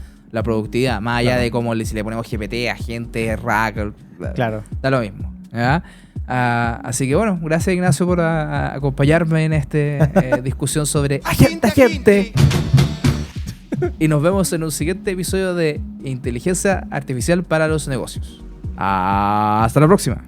productividad, más allá de cómo si le ponemos GPT, agente, rack, Claro. da lo mismo. ¿Ya? Así que bueno, gracias Ignacio por acompañarme en esta discusión sobre agente. Y nos vemos en un siguiente episodio de Inteligencia Artificial para los Negocios. Hasta la próxima.